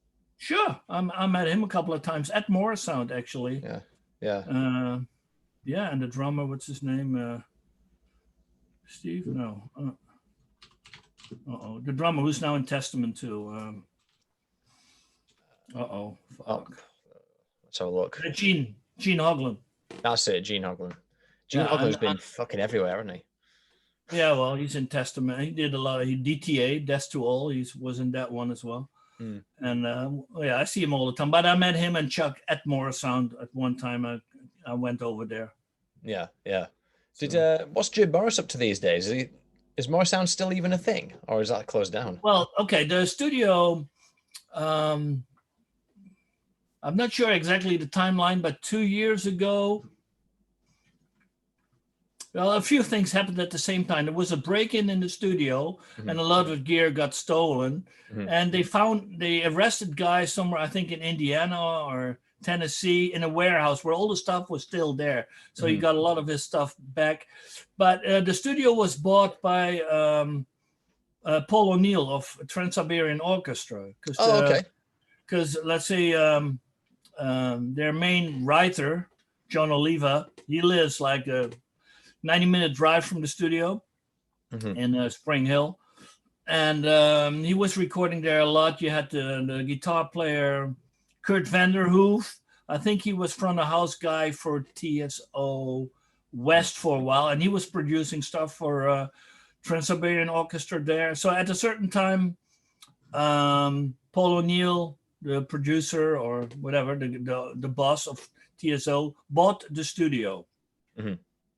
Sure, I met him a couple of times at Morrisound actually. Yeah, yeah. Yeah, and the drummer, what's his name? Steve? No. The drummer who's now in Testament too. Oh, Fuck. let's have a look. Gene Hoglan. That's it, Gene Hoglan. Gene Yeah, Hoglan's been fucking everywhere, hasn't he? yeah. Well, he's in Testament. He did a lot. He DTA, Death to All. He was in that one as well. Mm. And yeah, I see him all the time. But I met him and Chuck at Morrisound at one time. I went over there. Yeah, yeah. So. What's Jim Morris up to these days? Is Morrisound still even a thing, or is that closed down? Well, okay, the studio. I'm not sure exactly the timeline, but 2 years ago, well, a few things happened at the same time. There was a break-in in the studio, and a lot of gear got stolen. And they arrested guys somewhere, I think in Indiana or Tennessee, in a warehouse where all the stuff was still there. So he got a lot of his stuff back. But the studio was bought by Paul O'Neill of Trans-Siberian Orchestra. Okay. Because let's say their main writer, John Oliva, he lives like a 90-minute drive from the studio in Spring Hill. And he was recording there a lot. You had the guitar player, Kurt Vanderhoof. I think he was front of house guy for TSO West for a while. And he was producing stuff for Trans-Siberian Orchestra there. So at a certain time, Paul O'Neill, the producer or whatever, the boss of TSO, bought the studio.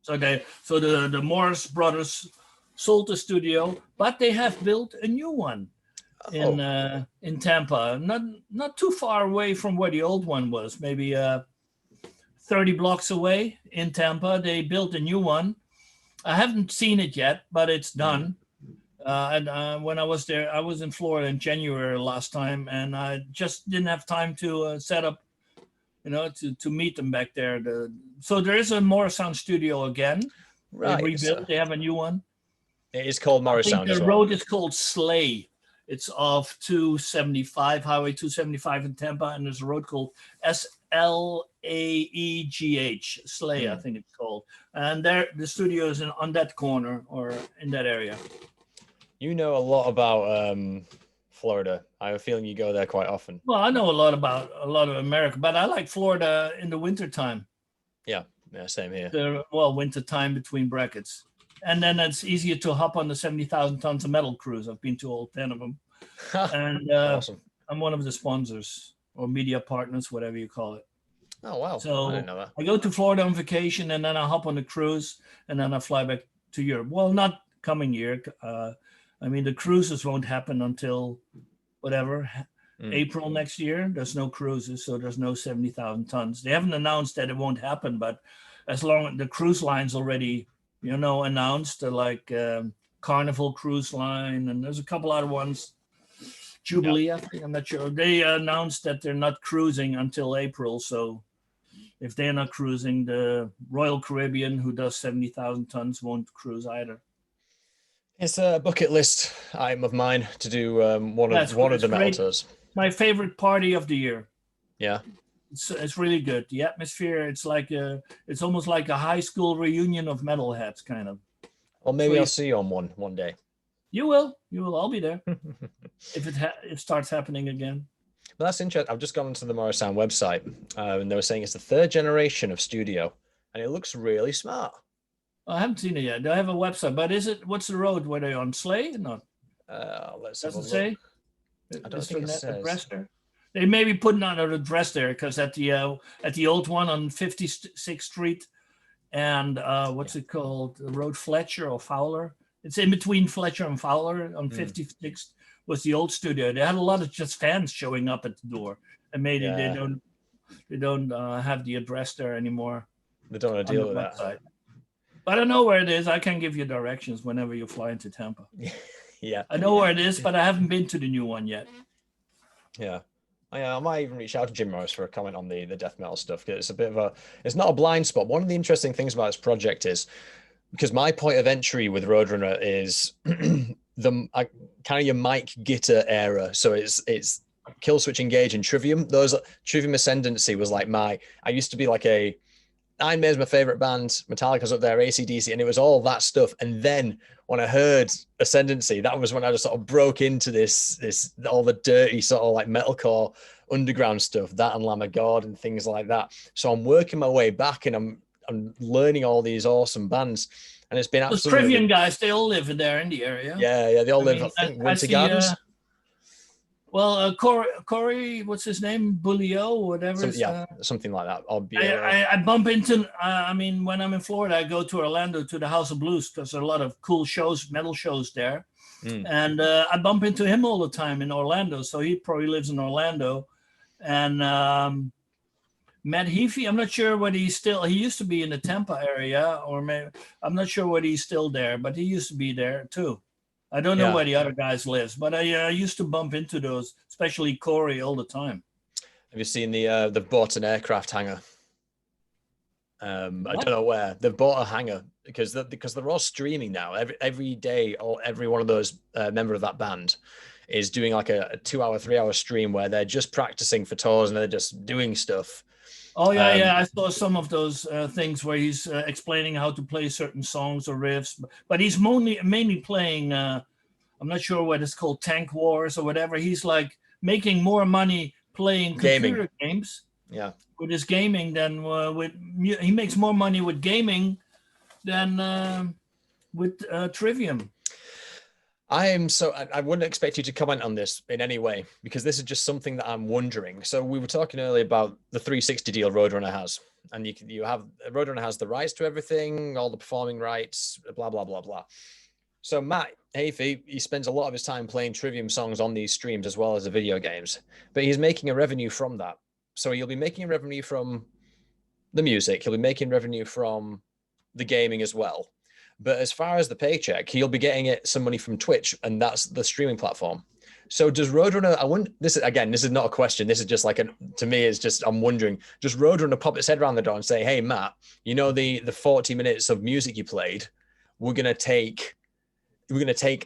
So the Morris brothers sold the studio, but they have built a new one in Tampa, not too far away from where the old one was, maybe 30 blocks away in Tampa. They built a new one. I haven't seen it yet, but it's done. And when I was there, I was in Florida in January last time, and I just didn't have time to set up, to meet them back there. So there is a Morrisound studio again. Right. They rebuilt. They have a new one. It is called Morrisound as well. The road is called Slay. It's off 275, Highway 275 in Tampa, and there's a road called Slaeegh, Slay, I think it's called. And there, the studio is on that corner or in that area. You know a lot about Florida. I have a feeling you go there quite often. Well, I know a lot of America, but I like Florida in the wintertime. Yeah, same here. Winter time between brackets. And then it's easier to hop on the 70,000 tons of metal cruise. I've been to all 10 of them. And awesome. I'm one of the sponsors or media partners, whatever you call it. Oh, wow. So I didn't know that. I go to Florida on vacation, and then I hop on the cruise, and then I fly back to Europe. Well, not coming year. The cruises won't happen until April next year. There's no cruises, so there's no 70,000 tons. They haven't announced that it won't happen, but as long as the cruise line's already announced, like Carnival Cruise Line, and there's a couple other ones. Jubilee, I think, I'm not sure. They announced that they're not cruising until April. So if they're not cruising, the Royal Caribbean, who does 70,000 tons, won't cruise either. It's a bucket list item of mine to do one of the metal tours. My favorite party of the year. Yeah. It's really good. The atmosphere, it's almost like a high school reunion of metalheads, kind of. Well, maybe I'll see you on one day. You will. I'll be there if it starts happening again. But that's interesting. I've just gone onto the Morrisound website, and they were saying it's the third generation of studio, and it looks really smart. I haven't seen it yet. I have a website, but what's the road? Were they on Slay? No. Let's Does have it a say? I don't think it says. Address there? They may be putting out an address there, because at the old one on 56th Street and what's it called? The road Fletcher or Fowler. It's in between Fletcher and Fowler on 56th was the old studio. They had a lot of just fans showing up at the door, and maybe they don't have the address there anymore. They don't want to deal with website. that. But I know where it is. I can give you directions whenever you fly into Tampa. Yeah. I know where it is, but I haven't been to the new one yet. Yeah. I might even reach out to Jim Morris for a comment on the death metal stuff, because it's not a blind spot. One of the interesting things about this project is, because my point of entry with Roadrunner is kind of your Mike Gitter era. So it's Kill Switch Engage and Trivium. Those Trivium Ascendancy was like I used to be like a Iron Maiden's my favorite band, Metallica's up there, AC/DC, and it was all that stuff. And then when I heard Ascendancy, that was when I just sort of broke into this all the dirty sort of like metalcore underground stuff, that and Lamb of God and things like that. So I'm working my way back, and I'm learning all these awesome bands, and it's been Those absolutely Trivium guys, they all live in there in the area. yeah, they all I live. mean, I think I Winter see. Gardens. Corey, what's his name? Bulio, or whatever. Something like that. I bump into. I mean, when I'm in Florida, I go to Orlando to the House of Blues because there are a lot of cool shows, metal shows there, and I bump into him all the time in Orlando. So he probably lives in Orlando, and Matt Heafy. I'm not sure whether he's still. He used to be in the Tampa area, or maybe I'm not sure whether he's still there, but he used to be there too. I don't know where the other guys lives, but I used to bump into those, especially Corey, all the time. Have you seen they've bought an aircraft hangar? I don't know where they've bought a hangar because they're all streaming now. Every day, or every one of those member of that band is doing like a 2-hour, 3-hour stream where they're just practicing for tours and they're just doing stuff. Oh yeah, I saw some of those things where he's explaining how to play certain songs or riffs, but he's mainly playing. I'm not sure what it's called, Tank Wars or whatever. He's like making more money playing computer games. Yeah, with his gaming than he makes more money with gaming than with Trivium. I wouldn't expect you to comment on this in any way because this is just something that I'm wondering. So we were talking earlier about the 360 deal Roadrunner has, and you have Roadrunner has the rights to everything, all the performing rights, blah blah blah blah. So Matt Heafy, he spends a lot of his time playing Trivium songs on these streams as well as the video games, but he's making a revenue from that. So he'll be making a revenue from the music, he'll be making revenue from the gaming as well. But as far as the paycheck, he'll be getting some money from Twitch, and that's the streaming platform. So does Roadrunner, this is not a question. This is just like, to me, it's just, I'm wondering, does Roadrunner pop its head around the door and say, hey, Matt, you know, the 40 minutes of music you played, we're going to take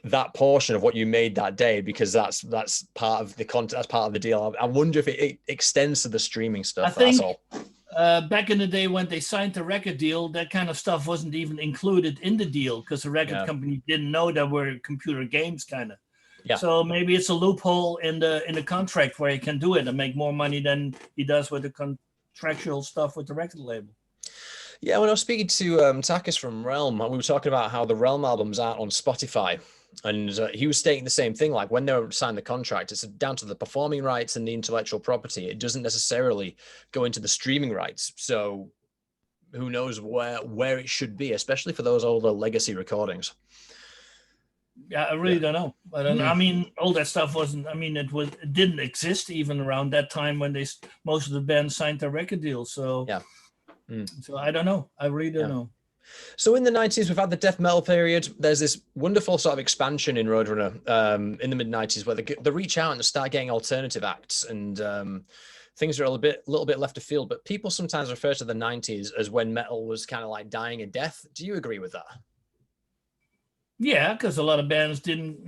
that portion of what you made that day because that's part of the content, that's part of the deal. I wonder if it extends to the streaming stuff. That's all. Back in the day when they signed the record deal, that kind of stuff wasn't even included in the deal because the record company didn't know there were computer games kind of. Yeah. So maybe it's a loophole in the contract where he can do it and make more money than he does with the contractual stuff with the record label. Yeah, when I was speaking to Takis from Realm, we were talking about how the Realm albums aren't on Spotify. And he was stating the same thing, like when they signed the contract, it's down to the performing rights and the intellectual property. It doesn't necessarily go into the streaming rights. So who knows where it should be, especially for those older legacy recordings. Yeah, I really don't know. I don't know. I mean, all that stuff it didn't exist even around that time when most of the bands signed their record deals. So yeah. So I don't know. I really don't know. So in the 90s, we've had the death metal period. There's this wonderful sort of expansion in Roadrunner in the mid-90s where they reach out and start getting alternative acts, and things are a little bit left of field. But people sometimes refer to the 90s as when metal was kind of like dying a death. Do you agree with that? Yeah, because a lot of bands didn't,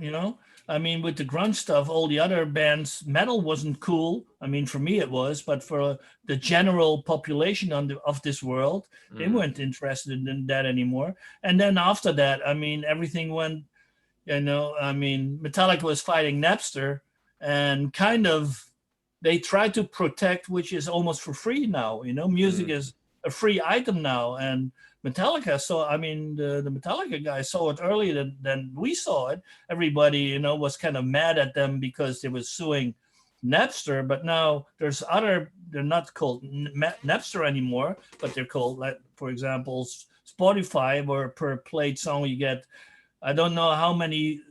I mean, with the grunge stuff, all the other bands, metal wasn't cool. I mean, for me it was, but for the general population of this world, they weren't interested in that anymore. And then after that, I mean, everything went, Metallica was fighting Napster, and kind of they tried to protect, which is almost for free now. Music is a free item now, and Metallica the Metallica guys saw it earlier than we saw it. Everybody, was kind of mad at them because they were suing Napster, but now there's they're not called Napster anymore, but they're called, like, for example, Spotify, where per played song you get, I don't know how many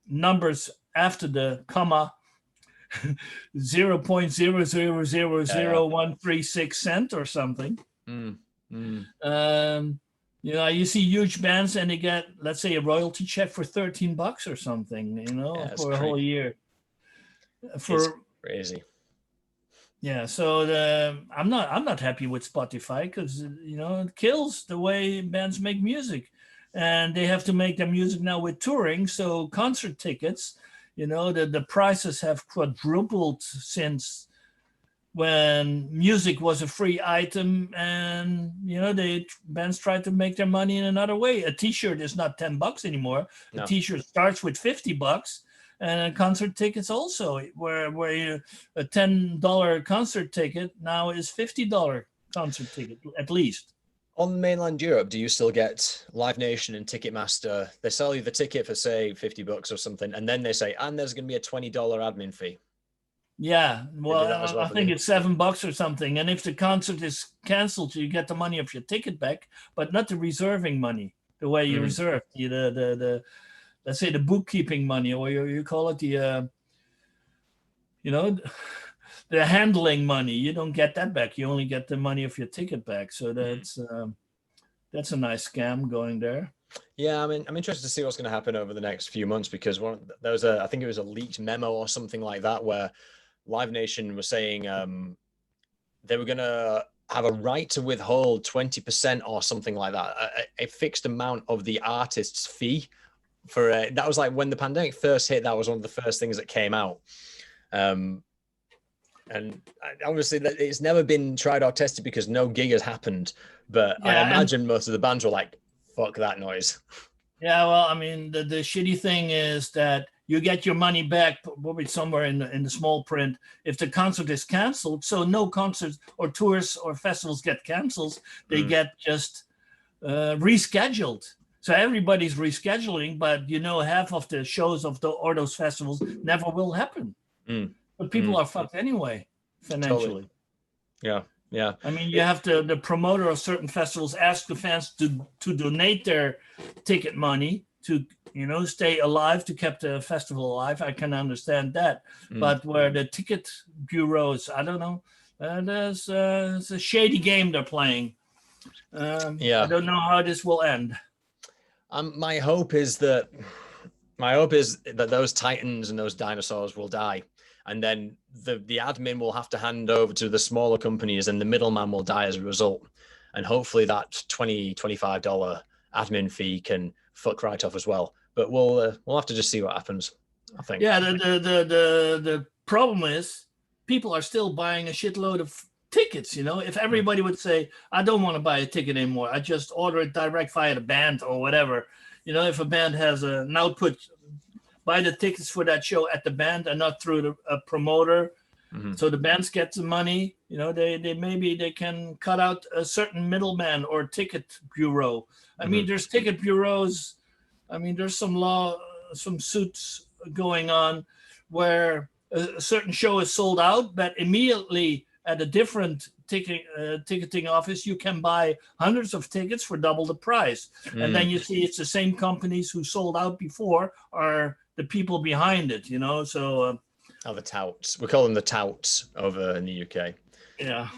numbers after the comma, 0.0000136 cent or something. You see huge bands and they get, let's say, a royalty check for $13 or something, for a whole year. It's crazy. Yeah, so I'm not happy with Spotify because it kills the way bands make music, and they have to make their music now with touring. So concert tickets, The prices have quadrupled since when music was a free item, and the bands tried to make their money in another way. A t-shirt is not $10 anymore. No. A t-shirt starts with $50, and concert tickets also, where a $10 concert ticket now is $50 concert ticket at least. On mainland Europe, do you still get Live Nation and Ticketmaster? They sell you the ticket for, say, $50 or something, and then they say, and there's going to be a $20 admin fee. Yeah, well, well I think it's $7 or something. And if the concert is canceled, you get the money of your ticket back, but not the reserving money, the way you reserve the let's say the bookkeeping money, or you call it the the handling money. You don't get that back. You only get the money of your ticket back. So that's a nice scam going there. Yeah, I mean, I'm interested to see what's going to happen over the next few months, because there was I think it was a leaked memo or something like that, where Live Nation was saying they were going to have a right to withhold 20% or something like that, a fixed amount of the artist's fee for that was like when the pandemic first hit. That was one of the first things that came out. And obviously it's never been tried or tested because no gig has happened. But yeah, I imagine most of the bands were like, fuck that noise. Yeah, well, I mean, the shitty thing is that you get your money back probably somewhere in the small print if the concert is canceled. So no concerts or tours or festivals get canceled. They get just rescheduled. So everybody's rescheduling, but half of the shows of those festivals never will happen. But people are fucked anyway, financially. Totally. Yeah. I mean, you have to, the promoter of certain festivals ask the fans to donate their ticket money to, stay alive, to keep the festival alive. I can understand that. But where the ticket bureaus, I don't know, it's a shady game they're playing. I don't know how this will end. My hope is that those titans and those dinosaurs will die. And then the admin will have to hand over to the smaller companies, and the middleman will die as a result. And hopefully that $25 admin fee can fuck right off as well. But we'll have to just see what happens, I think. Yeah, the problem is people are still buying a shitload of tickets. If everybody would say, I don't want to buy a ticket anymore, I just order it direct via the band or whatever. If a band has an output, buy the tickets for that show at the band and not through a promoter. So the bands get the money. They can cut out a certain middleman or ticket bureau. I mean, there's ticket bureaus. I mean, there's some suits going on where a certain show is sold out, but immediately at a different ticketing office, you can buy hundreds of tickets for double the price. And then you see it's the same companies who sold out before are the people behind it, so... the touts. We call them the touts over in the UK. Yeah.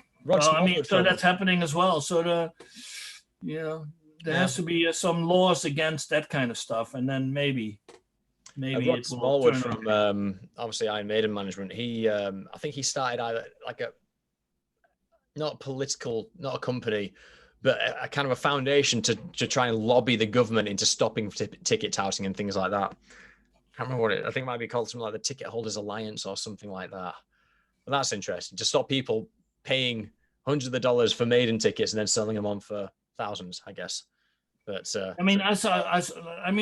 So that's happening as well. So there has to be some laws against that kind of stuff, and then maybe Rod Smallwood from obviously Iron Maiden management. He I think he started either like not a company, but a kind of a foundation to try and lobby the government into stopping ticket touting and things like that. I can't remember what I think it might be called, something like the Ticket Holders Alliance or something like that. But that's interesting, to stop people paying hundreds of dollars for Maiden tickets and then selling them on for thousands, I guess. But I mean,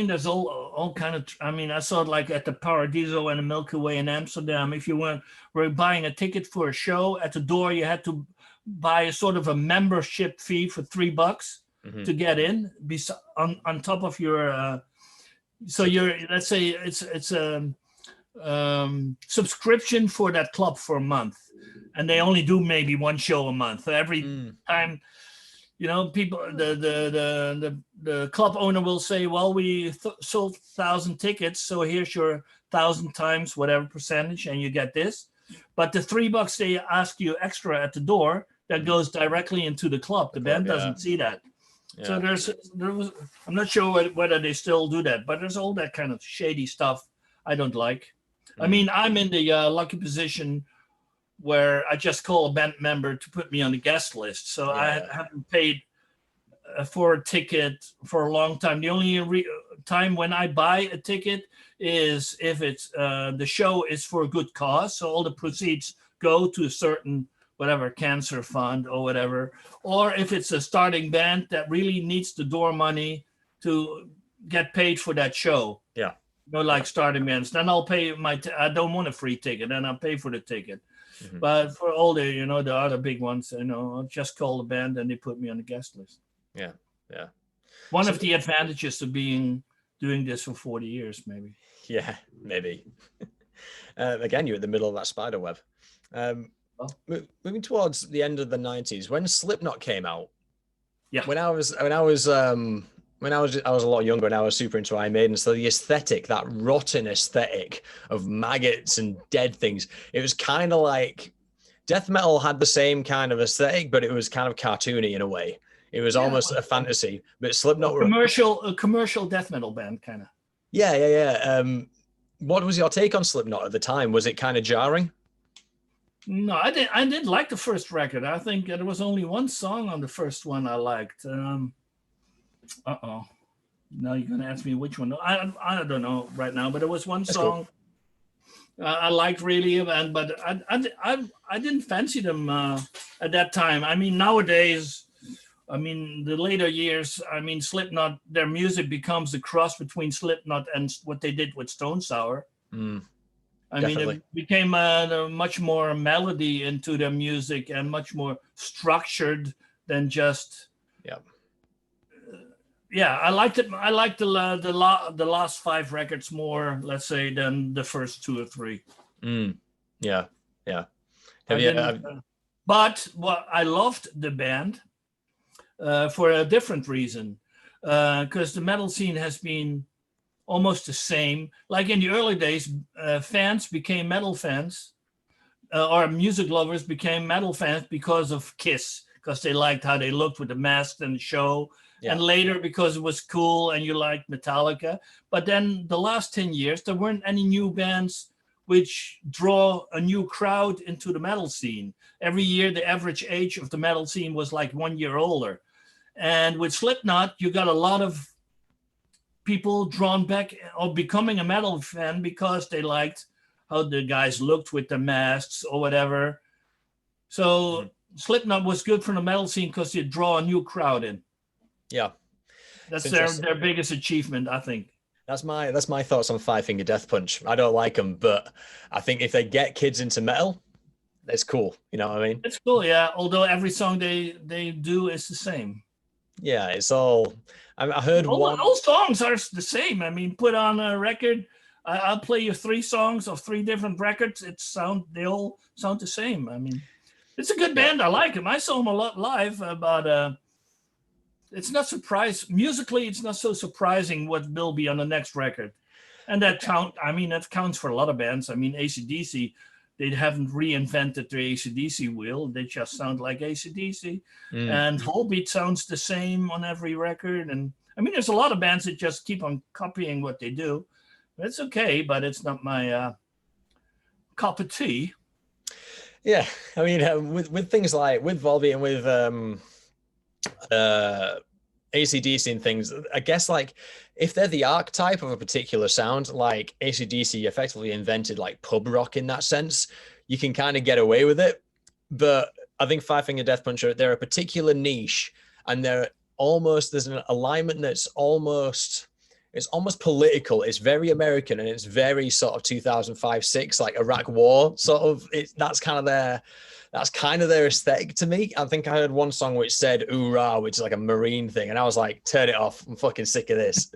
there's all kind of. I mean, I saw it like at the Paradiso and the Milky Way in Amsterdam. If you were buying a ticket for a show, at the door you had to buy a sort of a membership fee for $3 to get in, on top of your. So let's say it's a subscription for that club for a month, and they only do maybe one show a month. Every time, people, the club owner will say, well, we sold 1,000 tickets, so here's your 1,000 times whatever percentage, and you get this. But the $3 they ask you extra at the door, that goes directly into the club. The band doesn't see that. Yeah. So I'm not sure whether they still do that, but there's all that kind of shady stuff I don't like. I mean, I'm in the lucky position where I just call a band member to put me on the guest list. So I haven't paid for a ticket for a long time. The only time when I buy a ticket is if it's the show is for a good cause, so all the proceeds go to a certain whatever cancer fund or whatever, or if it's a starting band that really needs the door money to get paid for that show. Yeah. Like starting bands, then I'll pay I don't want a free ticket, and I'll pay for the ticket. But for all the the other big ones, I'll just call the band and they put me on the guest list. Yeah. One of the advantages of doing this for 40 years, maybe. Yeah, maybe. Again, you're in the middle of that spider web. Moving towards the end of the 90s, when Slipknot came out. Yeah. When I was a lot younger and I was super into Iron Maiden, so the aesthetic, that rotten aesthetic of maggots and dead things, it was kind of like death metal had the same kind of aesthetic, but it was kind of cartoony in a way. It was almost a fantasy, but Slipknot were a commercial death metal band, kind of. Yeah. What was your take on Slipknot at the time? Was it kind of jarring? No, I didn't like the first record. I think there was only one song on the first one I liked. Now you're gonna ask me which one. I don't know right now, but there was one song I liked really, but I didn't fancy them at that time. I mean, nowadays, the later years, Slipknot, their music becomes a cross between Slipknot and what they did with Stone Sour. It became much more melody into their music and much more structured than just. I liked it. I liked the last 5 records more, let's say, than the first 2 or 3. Yeah. But I loved the band for a different reason, because the metal scene has been almost the same. Like in the early days, fans became metal fans, or music lovers became metal fans because of Kiss, because they liked how they looked with the mask and the show. Yeah. And later because it was cool and you liked Metallica. But then the last 10 years, there weren't any new bands which draw a new crowd into the metal scene. Every year, the average age of the metal scene was like 1 year older. And with Slipknot, you got a lot of people drawn back or becoming a metal fan because they liked how the guys looked with the masks or whatever. So Slipknot was good for the metal scene because you draw a new crowd in. Yeah, that's their biggest achievement, I think. That's my thoughts on Five Finger Death Punch. I don't like them, but I think if they get kids into metal, it's cool. You know what I mean? It's cool, yeah. Although every song they do is the same. Yeah, it's all. I heard all songs are the same. Put on a record. I'll play you 3 songs of 3 different records. They all sound the same. It's a good band. I like them. I saw them a lot live, but. It's not musically, it's not so surprising what will be on the next record. And that counts for a lot of bands. AC/DC, they haven't reinvented their AC/DC wheel. They just sound like AC/DC. And Volbeat sounds the same on every record. And there's a lot of bands that just keep on copying what they do. It's okay, but it's not my cup of tea. Yeah, with things like with Volbeat and with AC/DC and things, I guess, like if they're the archetype of a particular sound, like AC/DC effectively invented like pub rock in that sense, you can kind of get away with it. But I think Five Finger Death Punch, they're a particular niche, and there's an alignment that's almost political. It's very American, and it's very sort of 2005-6, like Iraq War sort of. That's kind of their aesthetic to me. I think I heard one song which said "Oorah," which is like a Marine thing, and I was like, "Turn it off! I'm fucking sick of this.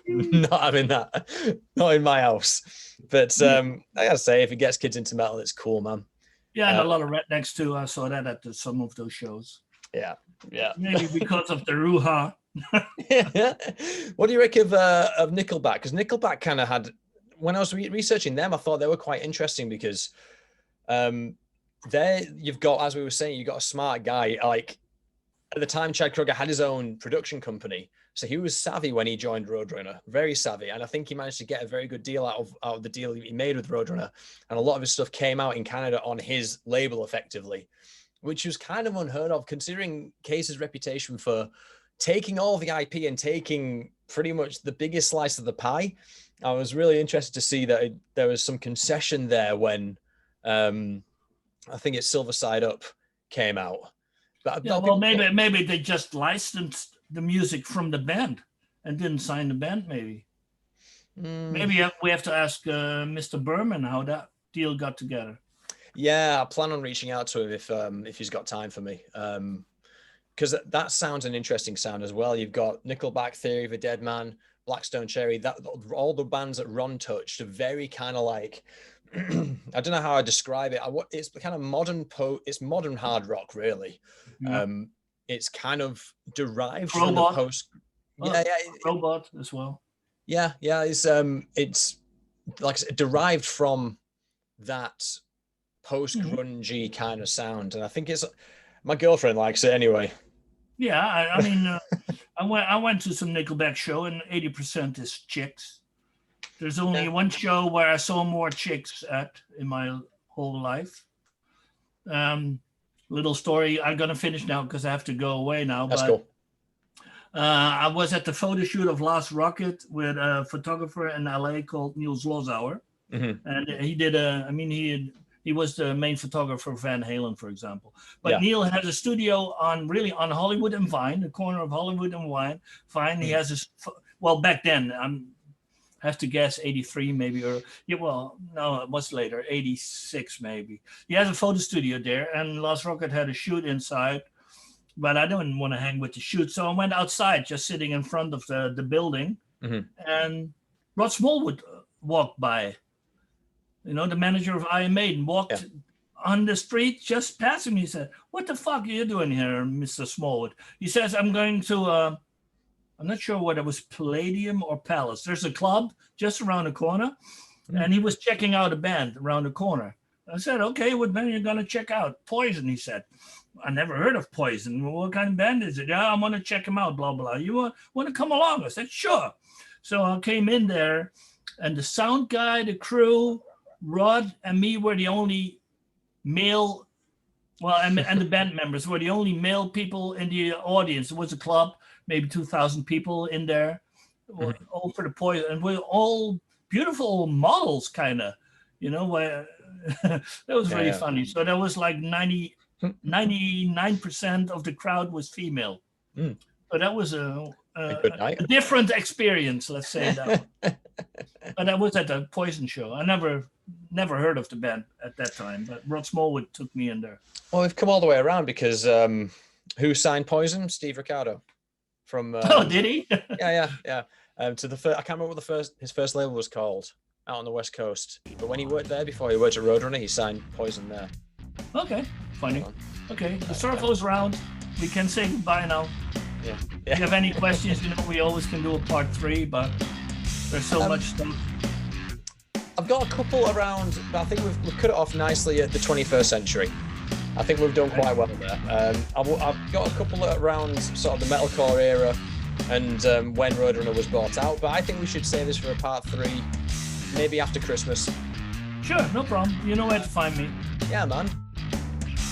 Not having that. Not in my house." But I gotta say, if it gets kids into metal, it's cool, man. Yeah, and a lot of rednecks too. I saw that at some of those shows. Yeah. Maybe because of the Ruha. What do you reckon of Nickelback? Because Nickelback kind of had, when I was researching them, I thought they were quite interesting because there you've got, as we were saying, you've got a smart guy. Like at the time, Chad Kroeger had his own production company, so he was savvy when he joined Roadrunner, very savvy, and I think he managed to get a very good deal out of the deal he made with Roadrunner, and a lot of his stuff came out in Canada on his label effectively, which was kind of unheard of considering Case's reputation for taking all the IP and taking pretty much the biggest slice of the pie. I was really interested to see that there was some concession there when I think it's Silver Side Up came out. But yeah, well, maybe they just licensed the music from the band and didn't sign the band. Maybe we have to ask Mr. Berman how that deal got together. Yeah, I plan on reaching out to him if he's got time for me. Because that sounds an interesting sound as well. You've got Nickelback, Theory of a Dead Man, Blackstone Cherry. That all the bands that Ron touched are very kind of like I don't know how I describe it. It's kind of modern it's modern hard rock, really. Yeah. It's kind of derived from the post. Yeah, Robot as well. Yeah. It's like I said, derived from that post-grungy kind of sound, and I think my girlfriend likes it anyway. Yeah, I mean, I went to some Nickelback show, and 80% is chicks. There's only one show where I saw more chicks in my whole life. Little story. I'm gonna finish now because I have to go away now. That's cool. I was at the photo shoot of Last Rocket with a photographer in LA called Niels Lozauer, and he did he was the main photographer for Van Halen, for example. But Neil has a studio on Hollywood and Vine, the corner of Hollywood and Vine. He has back then, I have to guess 83 maybe, no, it was later, 86 maybe. He has a photo studio there, and Last Rocket had a shoot inside, but I didn't want to hang with the shoot, so I went outside, just sitting in front of the building, and Rod Smallwood walked by. You know, the manager of Iron Maiden walked on the street, just passing me. He said, "What the fuck are you doing here, Mr. Smallwood?" He says, "I'm going to, I'm not sure whether it was Palladium or Palace. There's a club just around the corner." And he was checking out a band around the corner. I said, "Okay, what band are you going to check out?" Poison, he said. I never heard of Poison. Well, what kind of band is it? Yeah, I'm going to check them out, blah, blah. You want to come along? I said, "Sure." So I came in there, and the sound guy, the crew, Rod and me were the only male, and the band members were the only male people in the audience. It was a club, maybe 2,000 people in there, all for the Poison. And we're all beautiful models, kind of, you know, where that was really funny. So that was like 99% of the crowd was female. So that was a different experience, let's say that. But I was at the Poison show. I never heard of the band at that time, but Rod Smallwood took me in there. Well, we've come all the way around because who signed Poison? Steve Ricardo from. Did he? Yeah. To the first, I can't remember what his first label was called out on the West Coast. But when he worked there before he worked at Roadrunner, he signed Poison there. Okay, funny. Okay, the circle is round. We can say goodbye now. Yeah. If you have any questions, you know, we always can do a part 3, but there's so much stuff. I've got a couple around, but I think we've cut it off nicely at the 21st century. I think we've done quite well there. I've got a couple around sort of the metalcore era and when Roadrunner was bought out, but I think we should save this for a part 3, maybe after Christmas. Sure, no problem. You know where to find me. Yeah, man.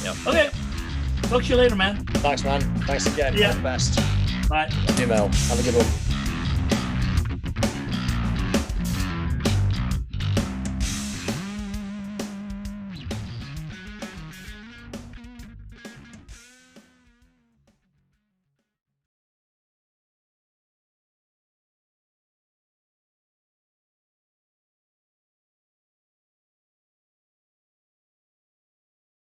Yep. Okay. Talk to you later, man. Thanks, man. Thanks again. Yeah. All the best. Bye. Love you, Mel. Have a good one.